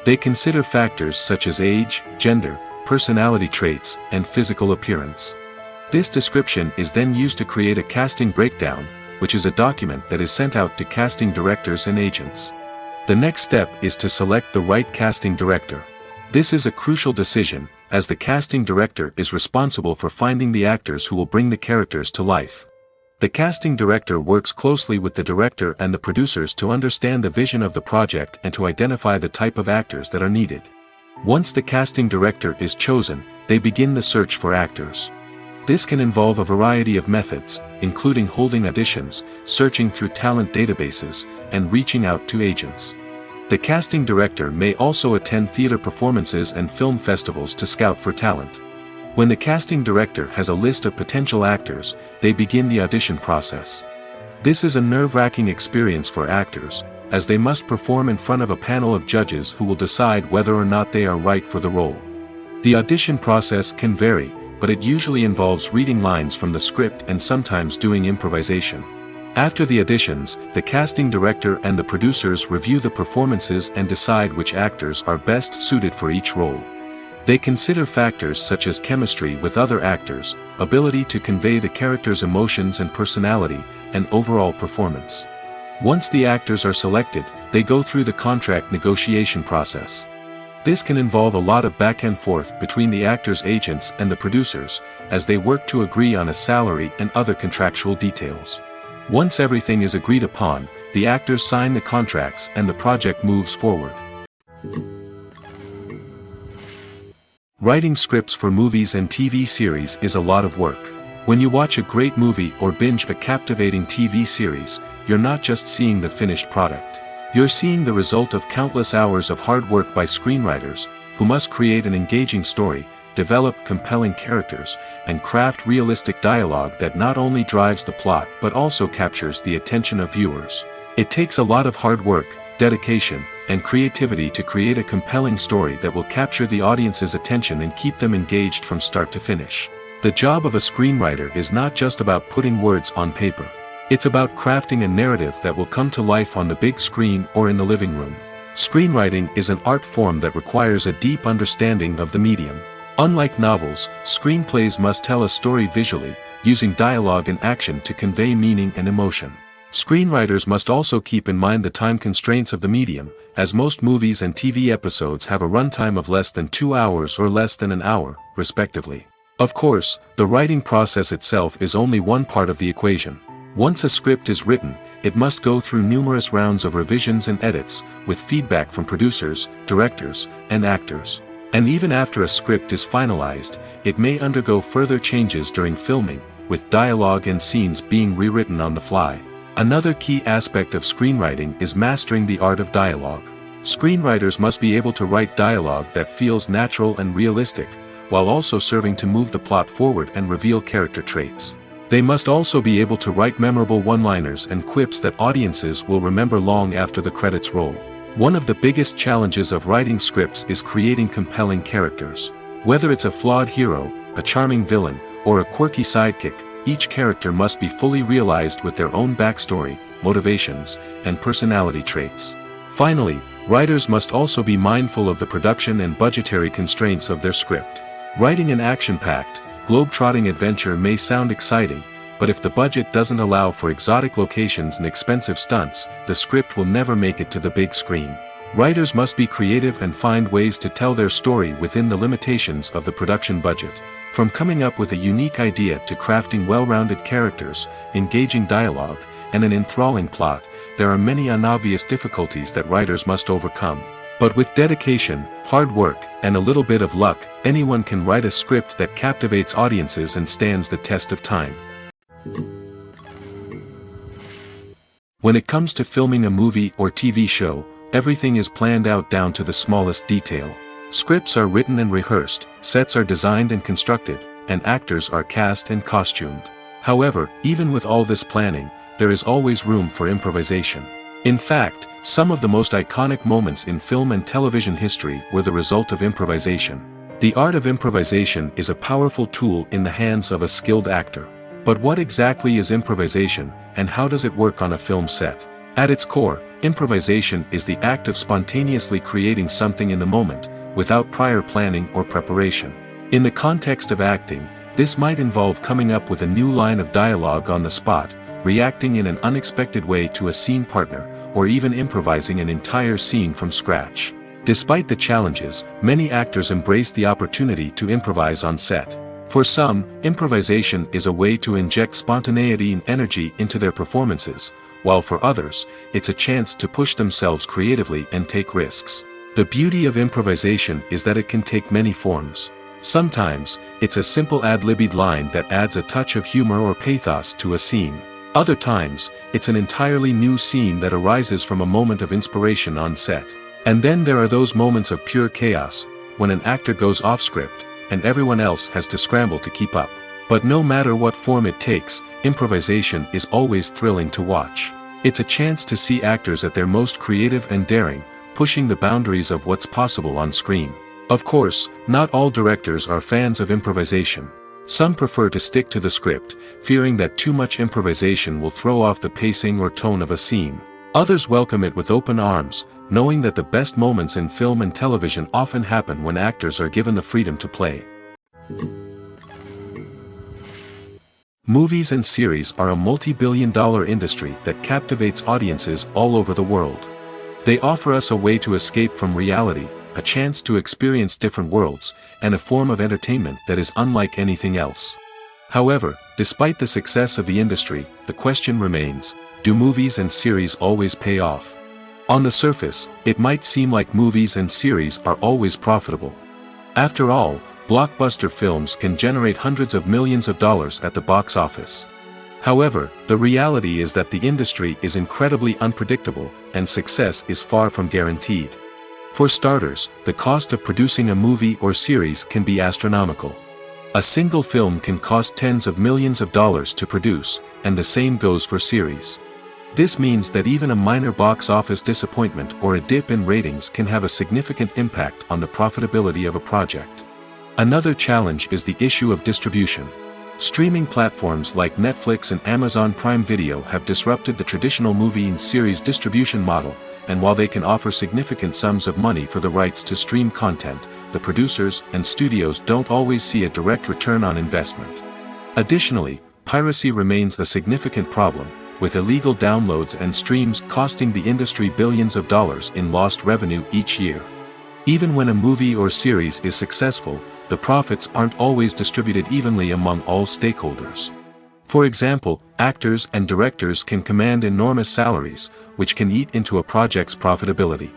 They consider factors such as age, gender, personality traits, and physical appearance. This description is then used to create a casting breakdown, which is a document that is sent out to casting directors and agents. The next step is to select the right casting director. This is a crucial decision, as the casting director is responsible for finding the actors who will bring the characters to life. The casting director works closely with the director and the producers to understand the vision of the project and to identify the type of actors that are needed. Once the casting director is chosen, they begin the search for actors. This can involve a variety of methods, including holding auditions, searching through talent databases, and reaching out to agents. The casting director may also attend theater performances and film festivals to scout for talent. When the casting director has a list of potential actors, they begin the audition process. This is a nerve-wracking experience for actors, as they must perform in front of a panel of judges who will decide whether or not they are right for the role. The audition process can vary, but it usually involves reading lines from the script and sometimes doing improvisation. After the auditions, the casting director and the producers review the performances and decide which actors are best suited for each role. They consider factors such as chemistry with other actors, ability to convey the character's emotions and personality, and overall performance. Once the actors are selected, they go through the contract negotiation process. This can involve a lot of back and forth between the actors' agents and the producers, as they work to agree on a salary and other contractual details. Once everything is agreed upon, the actors sign the contracts and the project moves forward. Writing scripts for movies and TV series is a lot of work. When you watch a great movie or binge a captivating TV series, you're not just seeing the finished product. You're seeing the result of countless hours of hard work by screenwriters, who must create an engaging story, develop compelling characters, and craft realistic dialogue that not only drives the plot but also captures the attention of viewers. It takes a lot of hard work, dedication, and creativity to create a compelling story that will capture the audience's attention and keep them engaged from start to finish. The job of a screenwriter is not just about putting words on paper. It's about crafting a narrative that will come to life on the big screen or in the living room. Screenwriting is an art form that requires a deep understanding of the medium. Unlike novels, screenplays must tell a story visually, using dialogue and action to convey meaning and emotion. Screenwriters must also keep in mind the time constraints of the medium, as most movies and TV episodes have a runtime of less than 2 hours or less than an hour, respectively. Of course, the writing process itself is only one part of the equation. Once a script is written, it must go through numerous rounds of revisions and edits, with feedback from producers, directors, and actors. And even after a script is finalized, it may undergo further changes during filming, with dialogue and scenes being rewritten on the fly. Another key aspect of screenwriting is mastering the art of dialogue. Screenwriters must be able to write dialogue that feels natural and realistic, while also serving to move the plot forward and reveal character traits. They must also be able to write memorable one-liners and quips that audiences will remember long after the credits roll. One of the biggest challenges of writing scripts is creating compelling characters. Whether it's a flawed hero, a charming villain, or a quirky sidekick, each character must be fully realized with their own backstory, motivations, and personality traits. Finally, writers must also be mindful of the production and budgetary constraints of their script. Writing an action-packed, globe-trotting adventure may sound exciting, but if the budget doesn't allow for exotic locations and expensive stunts, the script will never make it to the big screen. Writers must be creative and find ways to tell their story within the limitations of the production budget. From coming up with a unique idea to crafting well-rounded characters, engaging dialogue, and an enthralling plot, there are many unobvious difficulties that writers must overcome. But with dedication, hard work, and a little bit of luck, anyone can write a script that captivates audiences and stands the test of time. When it comes to filming a movie or TV show, everything is planned out down to the smallest detail. Scripts are written and rehearsed, sets are designed and constructed, and actors are cast and costumed. However, even with all this planning, there is always room for improvisation. In fact, some of the most iconic moments in film and television history were the result of improvisation. The art of improvisation is a powerful tool in the hands of a skilled actor. But what exactly is improvisation, and how does it work on a film set? At its core, improvisation is the act of spontaneously creating something in the moment, without prior planning or preparation. In the context of acting, this might involve coming up with a new line of dialogue on the spot, reacting in an unexpected way to a scene partner, or even improvising an entire scene from scratch. Despite the challenges, many actors embrace the opportunity to improvise on set. For some, improvisation is a way to inject spontaneity and energy into their performances, while for others, it's a chance to push themselves creatively and take risks. The beauty of improvisation is that it can take many forms. Sometimes, it's a simple ad-libbed line that adds a touch of humor or pathos to a scene. Other times, it's an entirely new scene that arises from a moment of inspiration on set. And then there are those moments of pure chaos, when an actor goes off script, and everyone else has to scramble to keep up. But no matter what form it takes, improvisation is always thrilling to watch. It's a chance to see actors at their most creative and daring, pushing the boundaries of what's possible on screen. Of course, not all directors are fans of improvisation. Some prefer to stick to the script, fearing that too much improvisation will throw off the pacing or tone of a scene. Others welcome it with open arms, knowing that the best moments in film and television often happen when actors are given the freedom to play. Movies and series are a multi-billion-dollar industry that captivates audiences all over the world. They offer us a way to escape from reality, a chance to experience different worlds, and a form of entertainment that is unlike anything else. However, despite the success of the industry, the question remains, do movies and series always pay off? On the surface, it might seem like movies and series are always profitable. After all, blockbuster films can generate hundreds of millions of dollars at the box office. However, the reality is that the industry is incredibly unpredictable, and success is far from guaranteed. For starters, the cost of producing a movie or series can be astronomical. A single film can cost tens of millions of dollars to produce, and the same goes for series. This means that even a minor box office disappointment or a dip in ratings can have a significant impact on the profitability of a project. Another challenge is the issue of distribution. Streaming platforms like Netflix and Amazon Prime Video have disrupted the traditional movie and series distribution model, and while they can offer significant sums of money for the rights to stream content, the producers and studios don't always see a direct return on investment. Additionally, piracy remains a significant problem, with illegal downloads and streams costing the industry billions of dollars in lost revenue each year. Even when a movie or series is successful, the profits aren't always distributed evenly among all stakeholders. For example, actors and directors can command enormous salaries, which can eat into a project's profitability.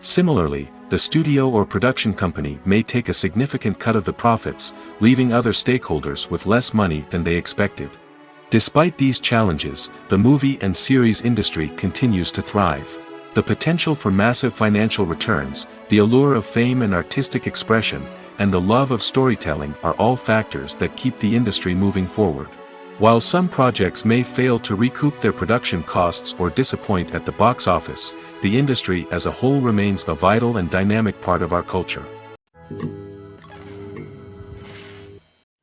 Similarly, the studio or production company may take a significant cut of the profits, leaving other stakeholders with less money than they expected. Despite these challenges, the movie and series industry continues to thrive. The potential for massive financial returns, the allure of fame and artistic expression, and the love of storytelling are all factors that keep the industry moving forward. While some projects may fail to recoup their production costs or disappoint at the box office, the industry as a whole remains a vital and dynamic part of our culture.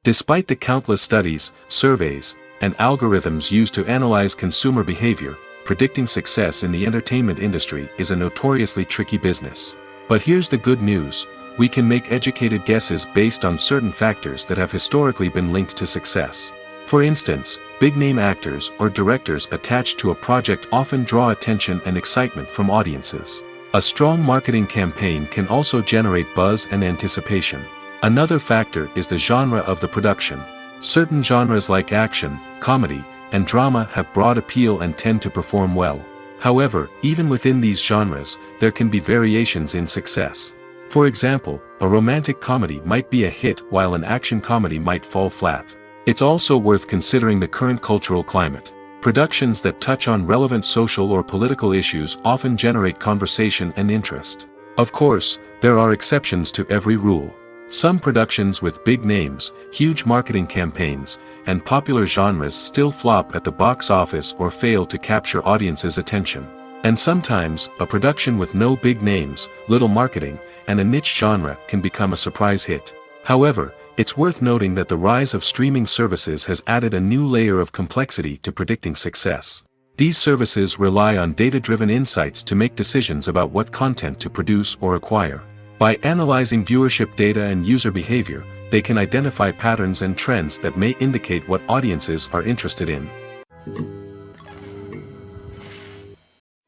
Despite the countless studies, surveys, and algorithms used to analyze consumer behavior, predicting success in the entertainment industry is a notoriously tricky business. But here's the good news: we can make educated guesses based on certain factors that have historically been linked to success. For instance, big-name actors or directors attached to a project often draw attention and excitement from audiences. A strong marketing campaign can also generate buzz and anticipation. Another factor is the genre of the production. Certain genres like action, comedy, and drama have broad appeal and tend to perform well. However, even within these genres, there can be variations in success. For example, a romantic comedy might be a hit while an action comedy might fall flat. It's also worth considering the current cultural climate. Productions that touch on relevant social or political issues often generate conversation and interest. Of course, there are exceptions to every rule. Some productions with big names, huge marketing campaigns, and popular genres still flop at the box office or fail to capture audiences' attention. And sometimes, a production with no big names, little marketing, and a niche genre can become a surprise hit. However, it's worth noting that the rise of streaming services has added a new layer of complexity to predicting success. These services rely on data-driven insights to make decisions about what content to produce or acquire. By analyzing viewership data and user behavior, they can identify patterns and trends that may indicate what audiences are interested in.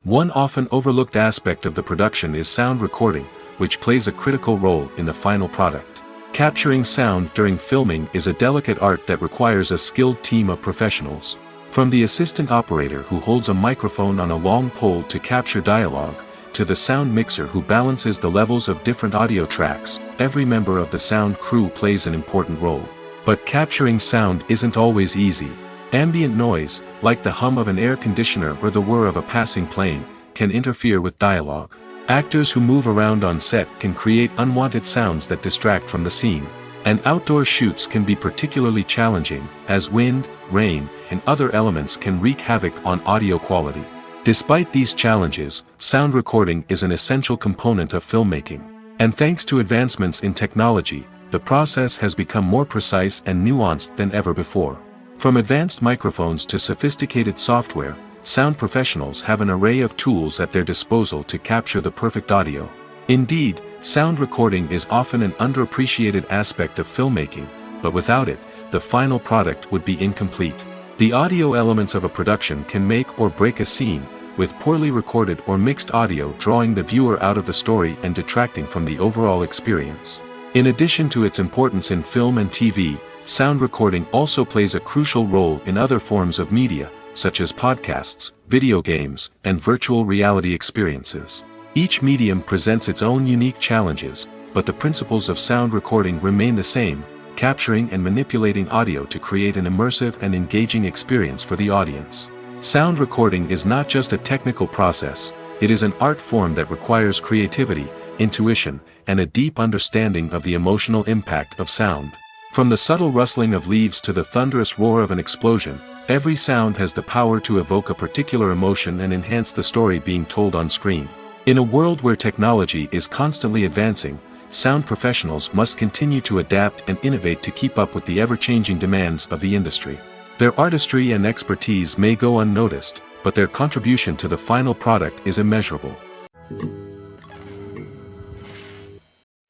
One often overlooked aspect of the production is sound recording, which plays a critical role in the final product. Capturing sound during filming is a delicate art that requires a skilled team of professionals. From the assistant operator who holds a microphone on a long pole to capture dialogue, to the sound mixer who balances the levels of different audio tracks, every member of the sound crew plays an important role. But capturing sound isn't always easy. Ambient noise, like the hum of an air conditioner or the whir of a passing plane, can interfere with dialogue. Actors who move around on set can create unwanted sounds that distract from the scene. And outdoor shoots can be particularly challenging, as wind, rain, and other elements can wreak havoc on audio quality. Despite these challenges, sound recording is an essential component of filmmaking. And thanks to advancements in technology, the process has become more precise and nuanced than ever before. From advanced microphones to sophisticated software, sound professionals have an array of tools at their disposal to capture the perfect audio. Indeed, sound recording is often an underappreciated aspect of filmmaking, but without it, the final product would be incomplete. The audio elements of a production can make or break a scene, with poorly recorded or mixed audio drawing the viewer out of the story and detracting from the overall experience. In addition to its importance in film and TV, sound recording also plays a crucial role in other forms of media, such as podcasts, video games, and virtual reality experiences. Each medium presents its own unique challenges, but the principles of sound recording remain the same: capturing and manipulating audio to create an immersive and engaging experience for the audience. Sound recording is not just a technical process, it is an art form that requires creativity, intuition, and a deep understanding of the emotional impact of sound. From the subtle rustling of leaves to the thunderous roar of an explosion, every sound has the power to evoke a particular emotion and enhance the story being told on screen. In a world where technology is constantly advancing, sound professionals must continue to adapt and innovate to keep up with the ever-changing demands of the industry. Their artistry and expertise may go unnoticed, but their contribution to the final product is immeasurable.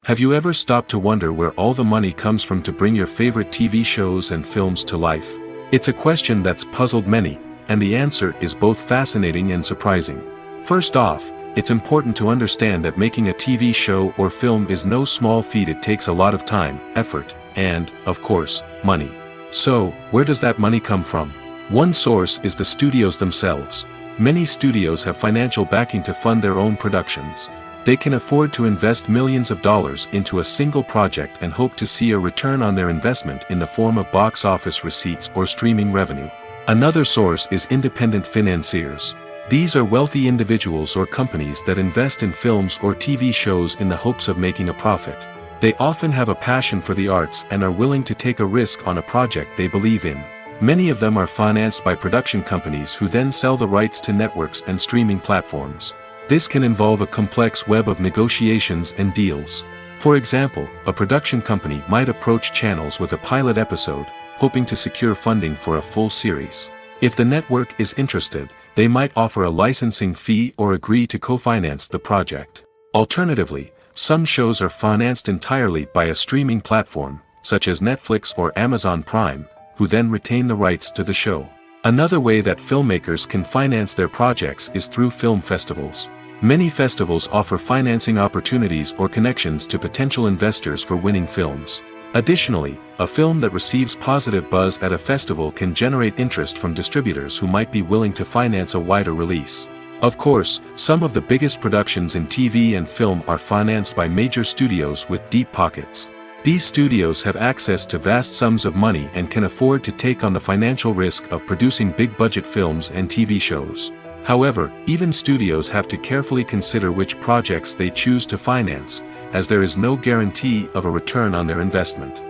Have you ever stopped to wonder where all the money comes from to bring your favorite TV shows and films to life? It's a question that's puzzled many, And the answer is both fascinating and surprising. First off, it's important to understand that making a TV show or film is no small feat. It takes a lot of time, effort, and, of course, money. So, where does that money come from? One source is the studios themselves. Many studios have financial backing to fund their own productions. They can afford to invest millions of dollars into a single project and hope to see a return on their investment in the form of box office receipts or streaming revenue. Another source is independent financiers. These are wealthy individuals or companies that invest in films or TV shows in the hopes of making a profit. They often have a passion for the arts and are willing to take a risk on a project they believe in. Many of them are financed by production companies who then sell the rights to networks and streaming platforms. This can involve a complex web of negotiations and deals. For example, a production company might approach channels with a pilot episode, hoping to secure funding for a full series. If the network is interested, they might offer a licensing fee or agree to co-finance the project. Alternatively, some shows are financed entirely by a streaming platform, such as Netflix or Amazon Prime, who then retain the rights to the show. Another way that filmmakers can finance their projects is through film festivals. Many festivals offer financing opportunities or connections to potential investors for winning films. Additionally, a film that receives positive buzz at a festival can generate interest from distributors who might be willing to finance a wider release. Of course, some of the biggest productions in TV and film are financed by major studios with deep pockets. These studios have access to vast sums of money and can afford to take on the financial risk of producing big-budget films and TV shows. However, even studios have to carefully consider which projects they choose to finance, as there is no guarantee of a return on their investment.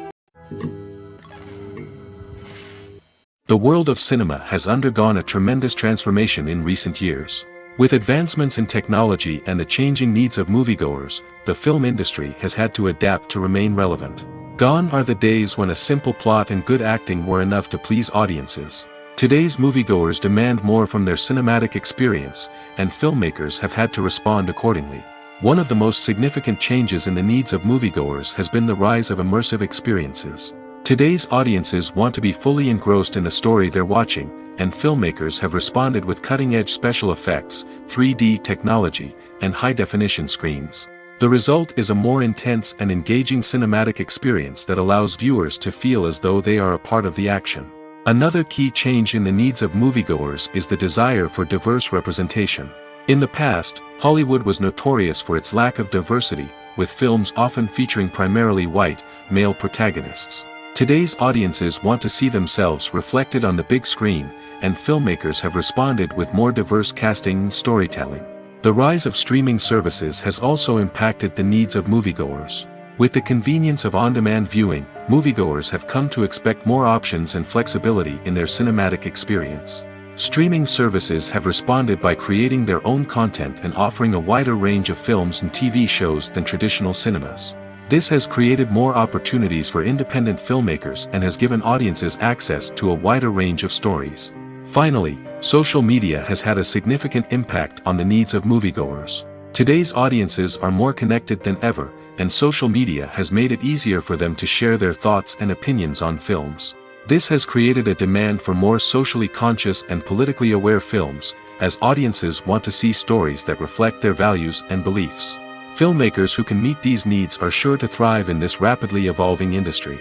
The world of cinema has undergone a tremendous transformation in recent years. With advancements in technology and the changing needs of moviegoers, the film industry has had to adapt to remain relevant. Gone are the days when a simple plot and good acting were enough to please audiences. Today's moviegoers demand more from their cinematic experience, and filmmakers have had to respond accordingly. One of the most significant changes in the needs of moviegoers has been the rise of immersive experiences. Today's audiences want to be fully engrossed in the story they're watching, and filmmakers have responded with cutting-edge special effects, 3D technology, and high-definition screens. The result is a more intense and engaging cinematic experience that allows viewers to feel as though they are a part of the action. Another key change in the needs of moviegoers is the desire for diverse representation. In the past, Hollywood was notorious for its lack of diversity, with films often featuring primarily white, male protagonists. Today's audiences want to see themselves reflected on the big screen, and filmmakers have responded with more diverse casting and storytelling. The rise of streaming services has also impacted the needs of moviegoers. With the convenience of on-demand viewing, moviegoers have come to expect more options and flexibility in their cinematic experience. Streaming services have responded by creating their own content and offering a wider range of films and TV shows than traditional cinemas. This has created more opportunities for independent filmmakers and has given audiences access to a wider range of stories. Finally, social media has had a significant impact on the needs of moviegoers. Today's audiences are more connected than ever, and social media has made it easier for them to share their thoughts and opinions on films. This has created a demand for more socially conscious and politically aware films, as audiences want to see stories that reflect their values and beliefs. Filmmakers who can meet these needs are sure to thrive in this rapidly evolving industry.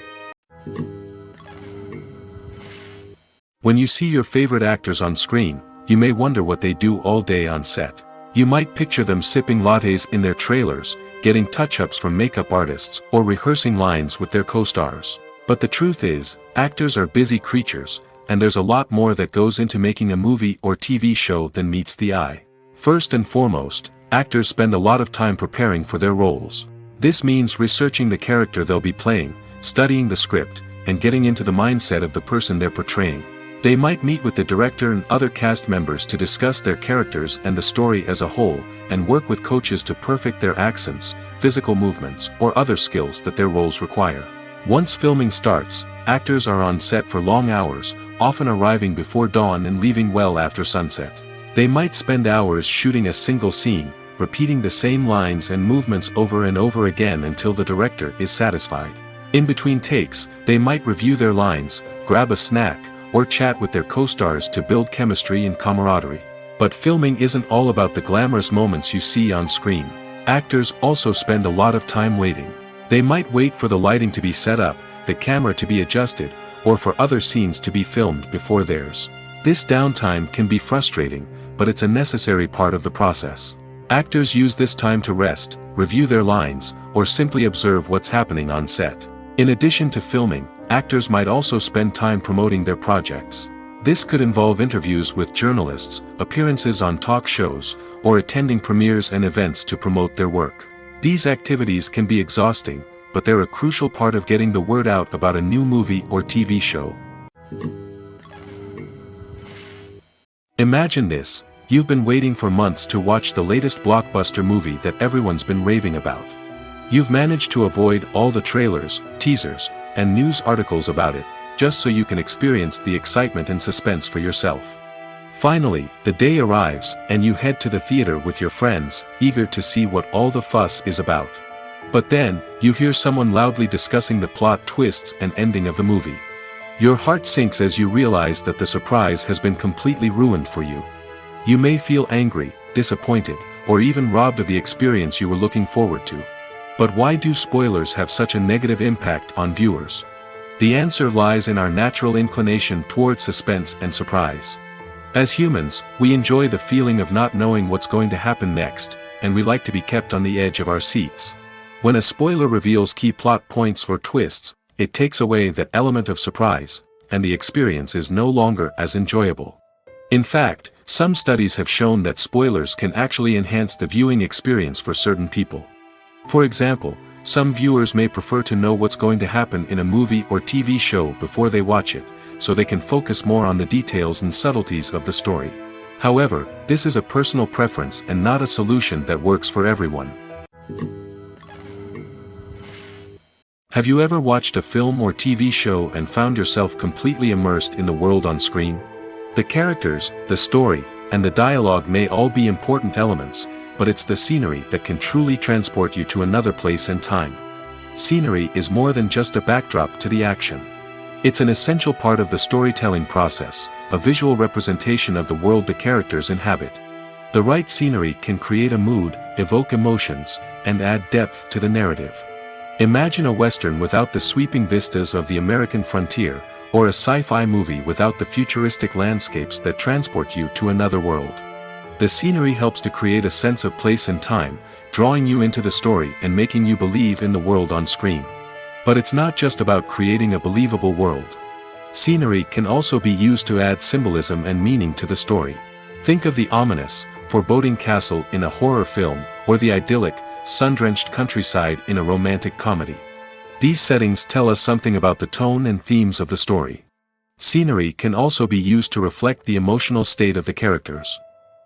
When you see your favorite actors on screen, you may wonder what they do all day on set. You might picture them sipping lattes in their trailers, getting touch-ups from makeup artists, or rehearsing lines with their co-stars. But the truth is, actors are busy creatures, and there's a lot more that goes into making a movie or TV show than meets the eye. First and foremost, actors spend a lot of time preparing for their roles. This means researching the character they'll be playing, studying the script, and getting into the mindset of the person they're portraying. They might meet with the director and other cast members to discuss their characters and the story as a whole, and work with coaches to perfect their accents, physical movements, or other skills that their roles require. Once filming starts, actors are on set for long hours, often arriving before dawn and leaving well after sunset. They might spend hours shooting a single scene, repeating the same lines and movements over and over again until the director is satisfied. In between takes, they might review their lines, grab a snack, or chat with their co-stars to build chemistry and camaraderie. But filming isn't all about the glamorous moments you see on screen. Actors also spend a lot of time waiting. They might wait for the lighting to be set up, the camera to be adjusted, or for other scenes to be filmed before theirs. This downtime can be frustrating, but it's a necessary part of the process. Actors use this time to rest, review their lines, or simply observe what's happening on set. In addition to filming, actors might also spend time promoting their projects. This could involve interviews with journalists, appearances on talk shows, or attending premieres and events to promote their work. These activities can be exhausting, but they're a crucial part of getting the word out about a new movie or TV show. Imagine this: you've been waiting for months to watch the latest blockbuster movie that everyone's been raving about. You've managed to avoid all the trailers, teasers, and news articles about it, just so you can experience the excitement and suspense for yourself. Finally, the day arrives, and you head to the theater with your friends, eager to see what all the fuss is about. But then, you hear someone loudly discussing the plot twists and ending of the movie. Your heart sinks as you realize that the surprise has been completely ruined for you. You may feel angry, disappointed, or even robbed of the experience you were looking forward to. But why do spoilers have such a negative impact on viewers? The answer lies in our natural inclination towards suspense and surprise. As humans, we enjoy the feeling of not knowing what's going to happen next, and we like to be kept on the edge of our seats. When a spoiler reveals key plot points or twists, it takes away that element of surprise, and the experience is no longer as enjoyable. In fact, some studies have shown that spoilers can actually enhance the viewing experience for certain people. For example, some viewers may prefer to know what's going to happen in a movie or TV show before they watch it, so they can focus more on the details and subtleties of the story. However, this is a personal preference and not a solution that works for everyone. Have you ever watched a film or TV show and found yourself completely immersed in the world on screen? The characters, the story, and the dialogue may all be important elements, but it's the scenery that can truly transport you to another place and time. Scenery is more than just a backdrop to the action. It's an essential part of the storytelling process, a visual representation of the world the characters inhabit. The right scenery can create a mood, evoke emotions, and add depth to the narrative. Imagine a Western without the sweeping vistas of the American frontier, or a sci-fi movie without the futuristic landscapes that transport you to another world. The scenery helps to create a sense of place and time, drawing you into the story and making you believe in the world on screen. But it's not just about creating a believable world. Scenery can also be used to add symbolism and meaning to the story. Think of the ominous, foreboding castle in a horror film, or the idyllic, sun-drenched countryside in a romantic comedy. These settings tell us something about the tone and themes of the story. Scenery can also be used to reflect the emotional state of the characters.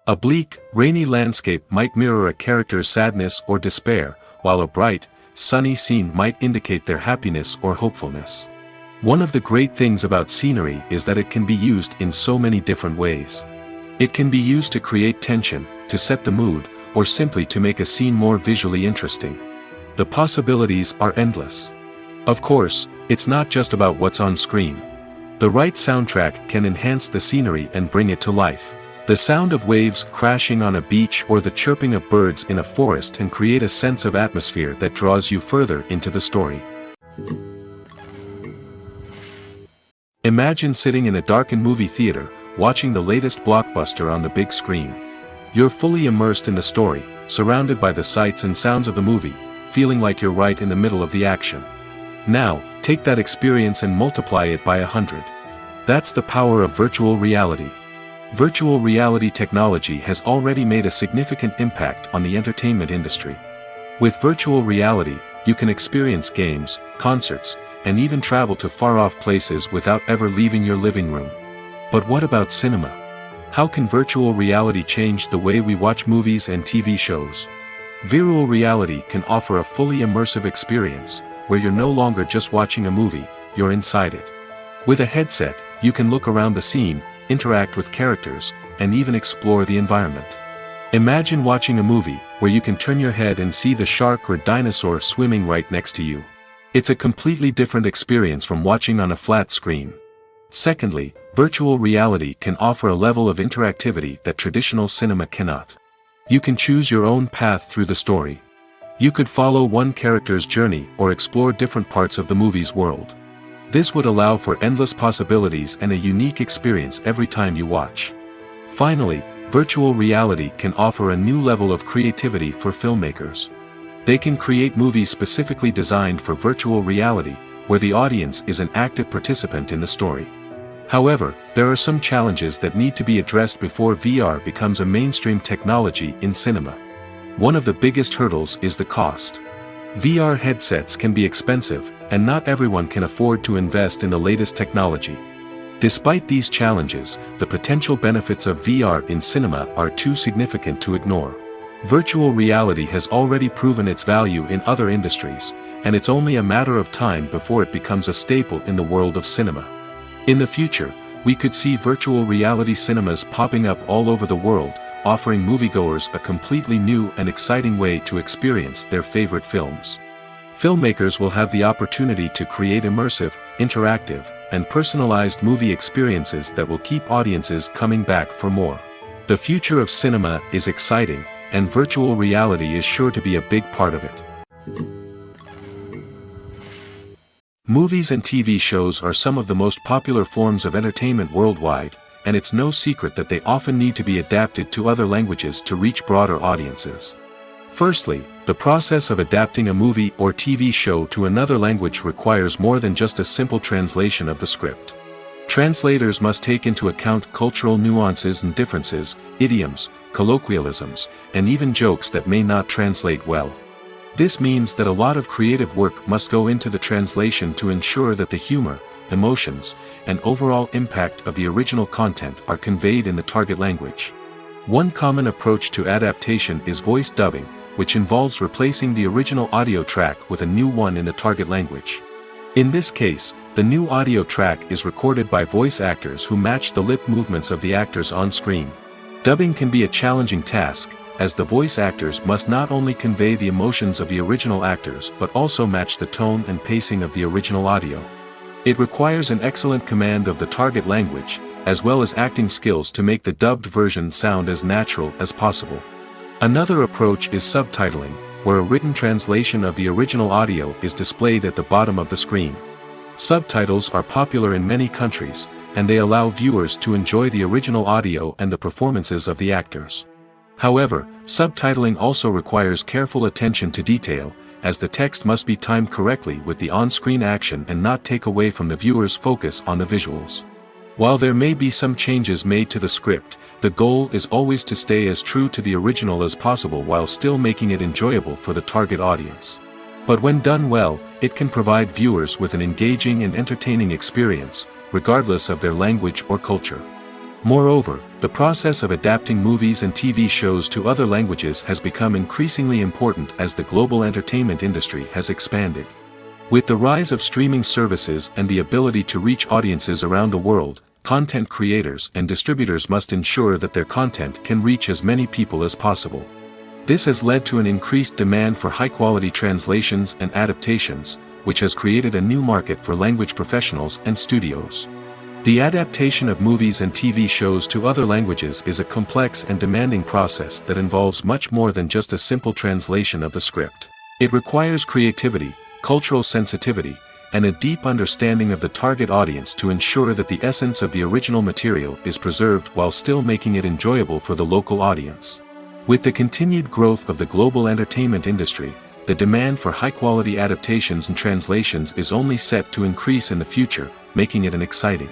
A bleak, rainy landscape might mirror a character's sadness or despair, while a bright, sunny scene might indicate their happiness or hopefulness. One of the great things about scenery is that it can be used in so many different ways. It can be used to create tension, to set the mood, or simply to make a scene more visually interesting. The possibilities are endless. Of course, it's not just about what's on screen. The right soundtrack can enhance the scenery and bring it to life. The sound of waves crashing on a beach or the chirping of birds in a forest can create a sense of atmosphere that draws you further into the story. Imagine sitting in a darkened movie theater, watching the latest blockbuster on the big screen. You're fully immersed in the story, surrounded by the sights and sounds of the movie, feeling like you're right in the middle of the action. Now, take that experience and multiply it by 100. That's the power of virtual reality. Virtual reality technology has already made a significant impact on the entertainment industry. With virtual reality, you can experience games, concerts, and even travel to far-off places without ever leaving your living room. But what about cinema? How can virtual reality change the way we watch movies and TV shows? Virtual reality can offer a fully immersive experience, where you're no longer just watching a movie, you're inside it. With a headset, you can look around the scene, interact with characters, and even explore the environment. Imagine watching a movie, where you can turn your head and see the shark or dinosaur swimming right next to you. It's a completely different experience from watching on a flat screen. Secondly, virtual reality can offer a level of interactivity that traditional cinema cannot. You can choose your own path through the story. You could follow one character's journey or explore different parts of the movie's world. This would allow for endless possibilities and a unique experience every time you watch. Finally, virtual reality can offer a new level of creativity for filmmakers. They can create movies specifically designed for virtual reality, where the audience is an active participant in the story. However, there are some challenges that need to be addressed before VR becomes a mainstream technology in cinema. One of the biggest hurdles is the cost. VR headsets can be expensive, and not everyone can afford to invest in the latest technology. Despite these challenges, the potential benefits of VR in cinema are too significant to ignore. Virtual reality has already proven its value in other industries, and it's only a matter of time before it becomes a staple in the world of cinema. In the future, we could see virtual reality cinemas popping up all over the world, offering moviegoers a completely new and exciting way to experience their favorite films. Filmmakers will have the opportunity to create immersive, interactive, and personalized movie experiences that will keep audiences coming back for more. The future of cinema is exciting, and virtual reality is sure to be a big part of it. Movies and TV shows are some of the most popular forms of entertainment worldwide, and it's no secret that they often need to be adapted to other languages to reach broader audiences. Firstly, the process of adapting a movie or TV show to another language requires more than just a simple translation of the script. Translators must take into account cultural nuances and differences, idioms, colloquialisms, and even jokes that may not translate well. This means that a lot of creative work must go into the translation to ensure that the humor, emotions, and overall impact of the original content are conveyed in the target language. One common approach to adaptation is voice dubbing, which involves replacing the original audio track with a new one in the target language. In this case, the new audio track is recorded by voice actors who match the lip movements of the actors on screen. Dubbing can be a challenging task, as the voice actors must not only convey the emotions of the original actors but also match the tone and pacing of the original audio. It requires an excellent command of the target language, as well as acting skills to make the dubbed version sound as natural as possible. Another approach is subtitling, where a written translation of the original audio is displayed at the bottom of the screen. Subtitles are popular in many countries, and they allow viewers to enjoy the original audio and the performances of the actors. However, subtitling also requires careful attention to detail, as the text must be timed correctly with the on-screen action and not take away from the viewer's focus on the visuals. While there may be some changes made to the script, the goal is always to stay as true to the original as possible while still making it enjoyable for the target audience. But when done well, it can provide viewers with an engaging and entertaining experience, regardless of their language or culture. Moreover, the process of adapting movies and TV shows to other languages has become increasingly important as the global entertainment industry has expanded. With the rise of streaming services and the ability to reach audiences around the world, content creators and distributors must ensure that their content can reach as many people as possible. This has led to an increased demand for high-quality translations and adaptations, which has created a new market for language professionals and studios. The adaptation of movies and TV shows to other languages is a complex and demanding process that involves much more than just a simple translation of the script. It requires creativity, cultural sensitivity, and a deep understanding of the target audience to ensure that the essence of the original material is preserved while still making it enjoyable for the local audience. With the continued growth of the global entertainment industry, the demand for high-quality adaptations and translations is only set to increase in the future, making it an exciting.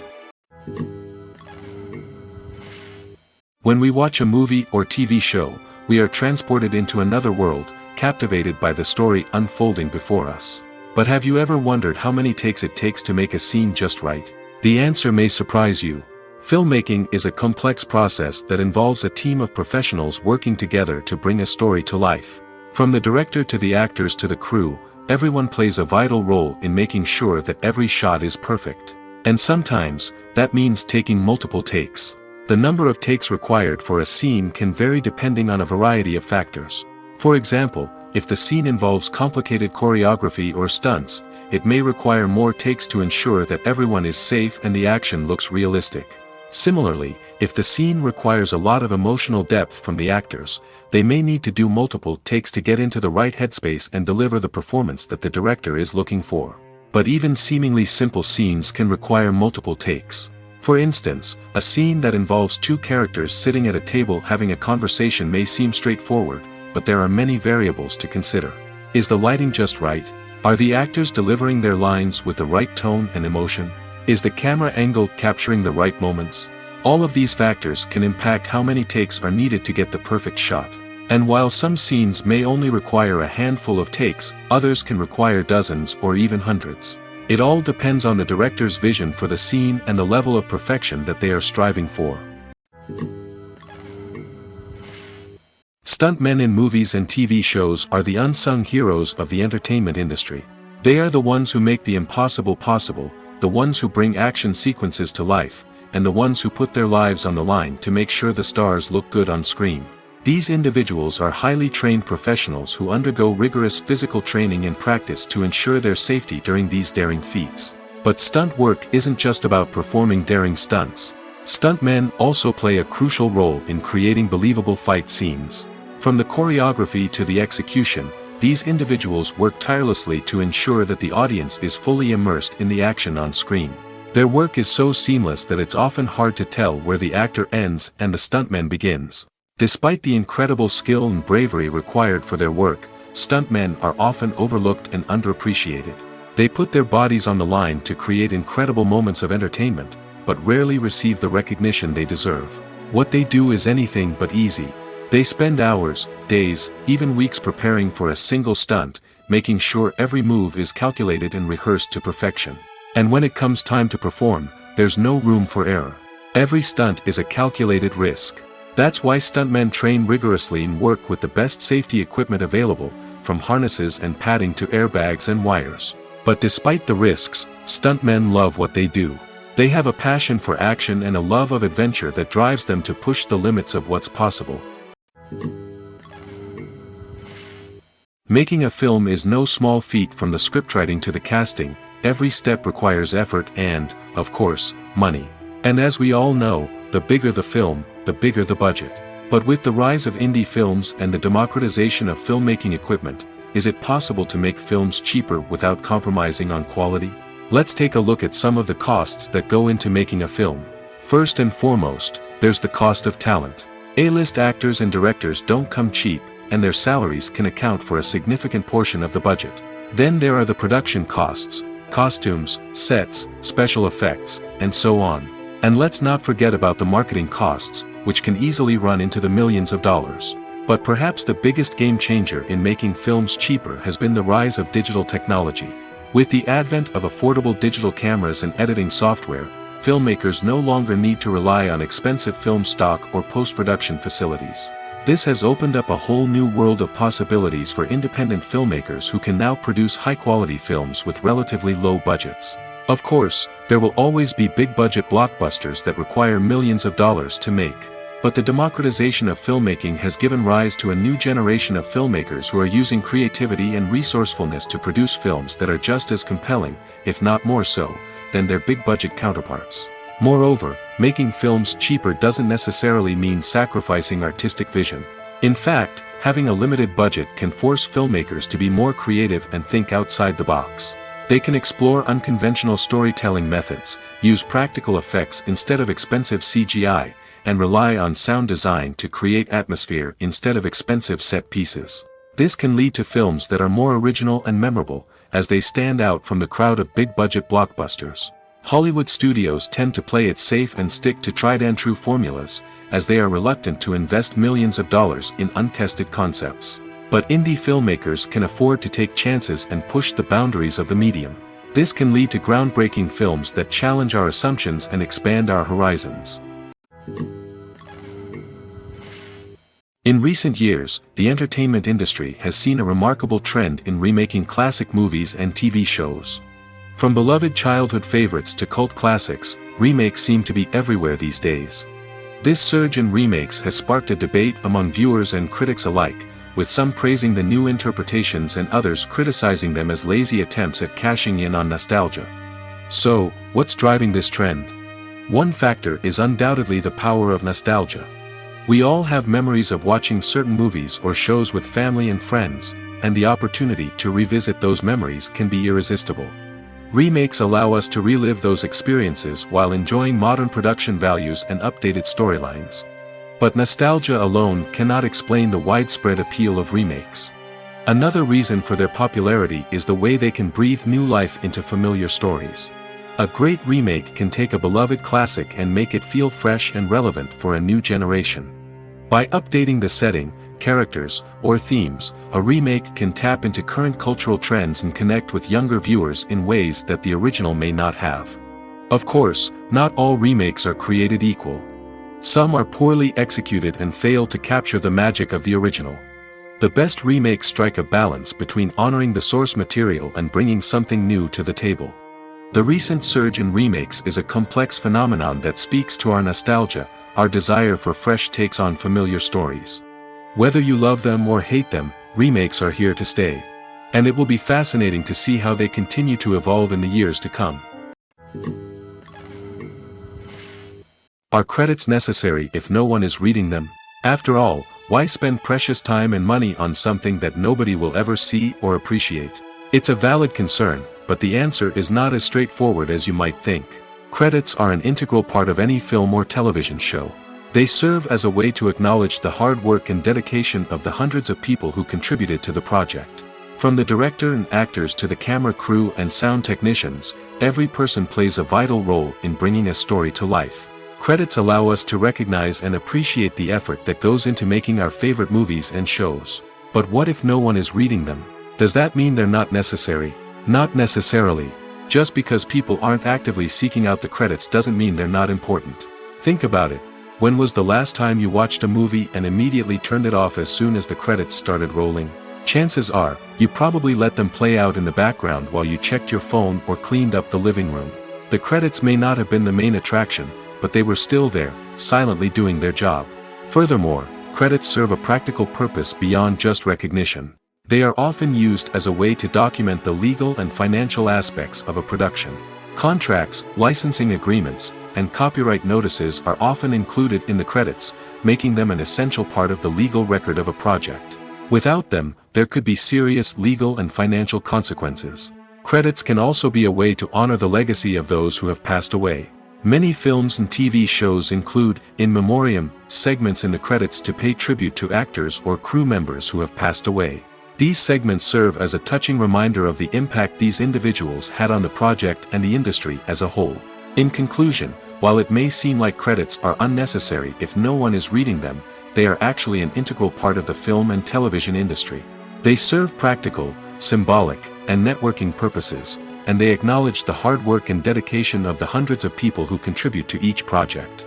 When we watch a movie or TV show, we are transported into another world, captivated by the story unfolding before us. But have you ever wondered how many takes it takes to make a scene just right? The answer may surprise you. Filmmaking is a complex process that involves a team of professionals working together to bring a story to life. From the director to the actors to the crew, everyone plays a vital role in making sure that every shot is perfect. And sometimes, that means taking multiple takes. The number of takes required for a scene can vary depending on a variety of factors. For example, if the scene involves complicated choreography or stunts, it may require more takes to ensure that everyone is safe and the action looks realistic. Similarly, if the scene requires a lot of emotional depth from the actors, they may need to do multiple takes to get into the right headspace and deliver the performance that the director is looking for. But even seemingly simple scenes can require multiple takes. For instance, a scene that involves two characters sitting at a table having a conversation may seem straightforward, but there are many variables to consider. Is the lighting just right? Are the actors delivering their lines with the right tone and emotion? Is the camera angle capturing the right moments? All of these factors can impact how many takes are needed to get the perfect shot. And while some scenes may only require a handful of takes, others can require dozens or even hundreds. It all depends on the director's vision for the scene and the level of perfection that they are striving for. Stuntmen in movies and TV shows are the unsung heroes of the entertainment industry. They are the ones who make the impossible possible, the ones who bring action sequences to life, and the ones who put their lives on the line to make sure the stars look good on screen. These individuals are highly trained professionals who undergo rigorous physical training and practice to ensure their safety during these daring feats. But stunt work isn't just about performing daring stunts. Stuntmen also play a crucial role in creating believable fight scenes. From the choreography to the execution, these individuals work tirelessly to ensure that the audience is fully immersed in the action on screen. Their work is so seamless that it's often hard to tell where the actor ends and the stuntman begins. Despite the incredible skill and bravery required for their work, stuntmen are often overlooked and underappreciated. They put their bodies on the line to create incredible moments of entertainment, but rarely receive the recognition they deserve. What they do is anything but easy. They spend hours, days, even weeks preparing for a single stunt, making sure every move is calculated and rehearsed to perfection. And when it comes time to perform, there's no room for error. Every stunt is a calculated risk. That's why stuntmen train rigorously and work with the best safety equipment available, from harnesses and padding to airbags and wires. But despite the risks, stuntmen love what they do. They have a passion for action and a love of adventure that drives them to push the limits of what's possible. Making a film is no small feat. From the scriptwriting to the casting, every step requires effort and, of course, money. And as we all know, the bigger the film, the bigger the budget. But with the rise of indie films and the democratization of filmmaking equipment, is it possible to make films cheaper without compromising on quality? Let's take a look at some of the costs that go into making a film. First and foremost, there's the cost of talent. A-list actors and directors don't come cheap, and their salaries can account for a significant portion of the budget. Then there are the production costs, costumes, sets, special effects, and so on. And let's not forget about the marketing costs, which can easily run into the millions of dollars. But perhaps the biggest game changer in making films cheaper has been the rise of digital technology. With the advent of affordable digital cameras and editing software, filmmakers no longer need to rely on expensive film stock or post-production facilities. This has opened up a whole new world of possibilities for independent filmmakers who can now produce high-quality films with relatively low budgets. Of course, there will always be big-budget blockbusters that require millions of dollars to make. But the democratization of filmmaking has given rise to a new generation of filmmakers who are using creativity and resourcefulness to produce films that are just as compelling, if not more so, than their big-budget counterparts. Moreover, making films cheaper doesn't necessarily mean sacrificing artistic vision. In fact, having a limited budget can force filmmakers to be more creative and think outside the box. They can explore unconventional storytelling methods, use practical effects instead of expensive CGI, and rely on sound design to create atmosphere instead of expensive set pieces. This can lead to films that are more original and memorable, as they stand out from the crowd of big-budget blockbusters. Hollywood studios tend to play it safe and stick to tried-and-true formulas, as they are reluctant to invest millions of dollars in untested concepts. But indie filmmakers can afford to take chances and push the boundaries of the medium. This can lead to groundbreaking films that challenge our assumptions and expand our horizons. In recent years, the entertainment industry has seen a remarkable trend in remaking classic movies and TV shows. From beloved childhood favorites to cult classics, remakes seem to be everywhere these days. This surge in remakes has sparked a debate among viewers and critics alike, with some praising the new interpretations and others criticizing them as lazy attempts at cashing in on nostalgia. So, what's driving this trend? One factor is undoubtedly the power of nostalgia. We all have memories of watching certain movies or shows with family and friends, and the opportunity to revisit those memories can be irresistible. Remakes allow us to relive those experiences while enjoying modern production values and updated storylines. But nostalgia alone cannot explain the widespread appeal of remakes. Another reason for their popularity is the way they can breathe new life into familiar stories. A great remake can take a beloved classic and make it feel fresh and relevant for a new generation. By updating the setting, characters, or themes, a remake can tap into current cultural trends and connect with younger viewers in ways that the original may not have. Of course, not all remakes are created equal. Some are poorly executed and fail to capture the magic of the original. The best remakes strike a balance between honoring the source material and bringing something new to the table. The recent surge in remakes is a complex phenomenon that speaks to our nostalgia, our desire for fresh takes on familiar stories. Whether you love them or hate them, remakes are here to stay. And it will be fascinating to see how they continue to evolve in the years to come. Are credits necessary if no one is reading them? After all, why spend precious time and money on something that nobody will ever see or appreciate? It's a valid concern, but the answer is not as straightforward as you might think. Credits are an integral part of any film or television show. They serve as a way to acknowledge the hard work and dedication of the hundreds of people who contributed to the project. From the director and actors to the camera crew and sound technicians, every person plays a vital role in bringing a story to life. Credits allow us to recognize and appreciate the effort that goes into making our favorite movies and shows. But what if no one is reading them? Does that mean they're not necessary? Not necessarily. Just because people aren't actively seeking out the credits doesn't mean they're not important. Think about it. When was the last time you watched a movie and immediately turned it off as soon as the credits started rolling? Chances are, you probably let them play out in the background while you checked your phone or cleaned up the living room. The credits may not have been the main attraction, but they were still there, silently doing their job. Furthermore, credits serve a practical purpose beyond just recognition. They are often used as a way to document the legal and financial aspects of a production. Contracts, licensing agreements, and copyright notices are often included in the credits, making them an essential part of the legal record of a project. Without them, there could be serious legal and financial consequences. Credits can also be a way to honor the legacy of those who have passed away. Many films and TV shows include, in memoriam, segments in the credits to pay tribute to actors or crew members who have passed away. These segments serve as a touching reminder of the impact these individuals had on the project and the industry as a whole. In conclusion, while it may seem like credits are unnecessary if no one is reading them, they are actually an integral part of the film and television industry. They serve practical, symbolic, and networking purposes, and they acknowledge the hard work and dedication of the hundreds of people who contribute to each project.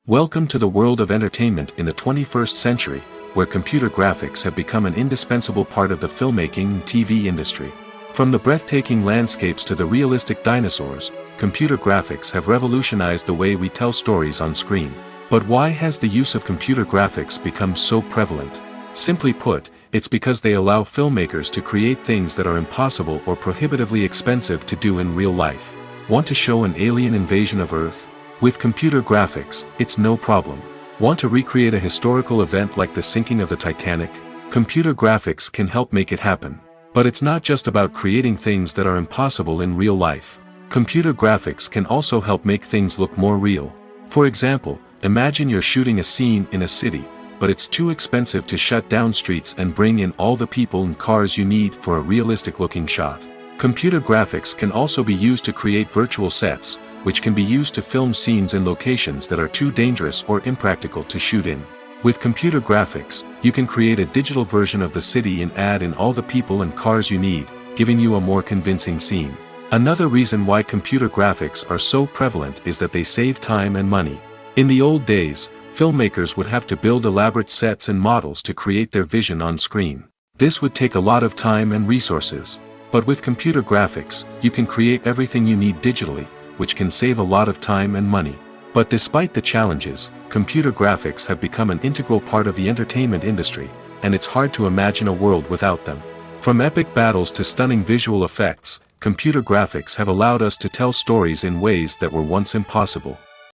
Welcome to the world of entertainment in the 21st century, where computer graphics have become an indispensable part of the filmmaking and TV industry. From the breathtaking landscapes to the realistic dinosaurs, computer graphics have revolutionized the way we tell stories on screen. But why has the use of computer graphics become so prevalent? Simply put, it's because they allow filmmakers to create things that are impossible or prohibitively expensive to do in real life. Want to show an alien invasion of Earth? With computer graphics, it's no problem. Want to recreate a historical event like the sinking of the Titanic? Computer graphics can help make it happen. But it's not just about creating things that are impossible in real life. Computer graphics can also help make things look more real. For example, imagine you're shooting a scene in a city, but it's too expensive to shut down streets and bring in all the people and cars you need for a realistic-looking shot. Computer graphics can also be used to create virtual sets, which can be used to film scenes in locations that are too dangerous or impractical to shoot in. With computer graphics, you can create a digital version of the city and add in all the people and cars you need, giving you a more convincing scene. Another reason why computer graphics are so prevalent is that they save time and money. In the old days, filmmakers would have to build elaborate sets and models to create their vision on screen. This would take a lot of time and resources. But with computer graphics, you can create everything you need digitally, which can save a lot of time and money. But despite the challenges, computer graphics have become an integral part of the entertainment industry, and it's hard to imagine a world without them. From epic battles to stunning visual effects, computer graphics have allowed us to tell stories in ways that were once impossible.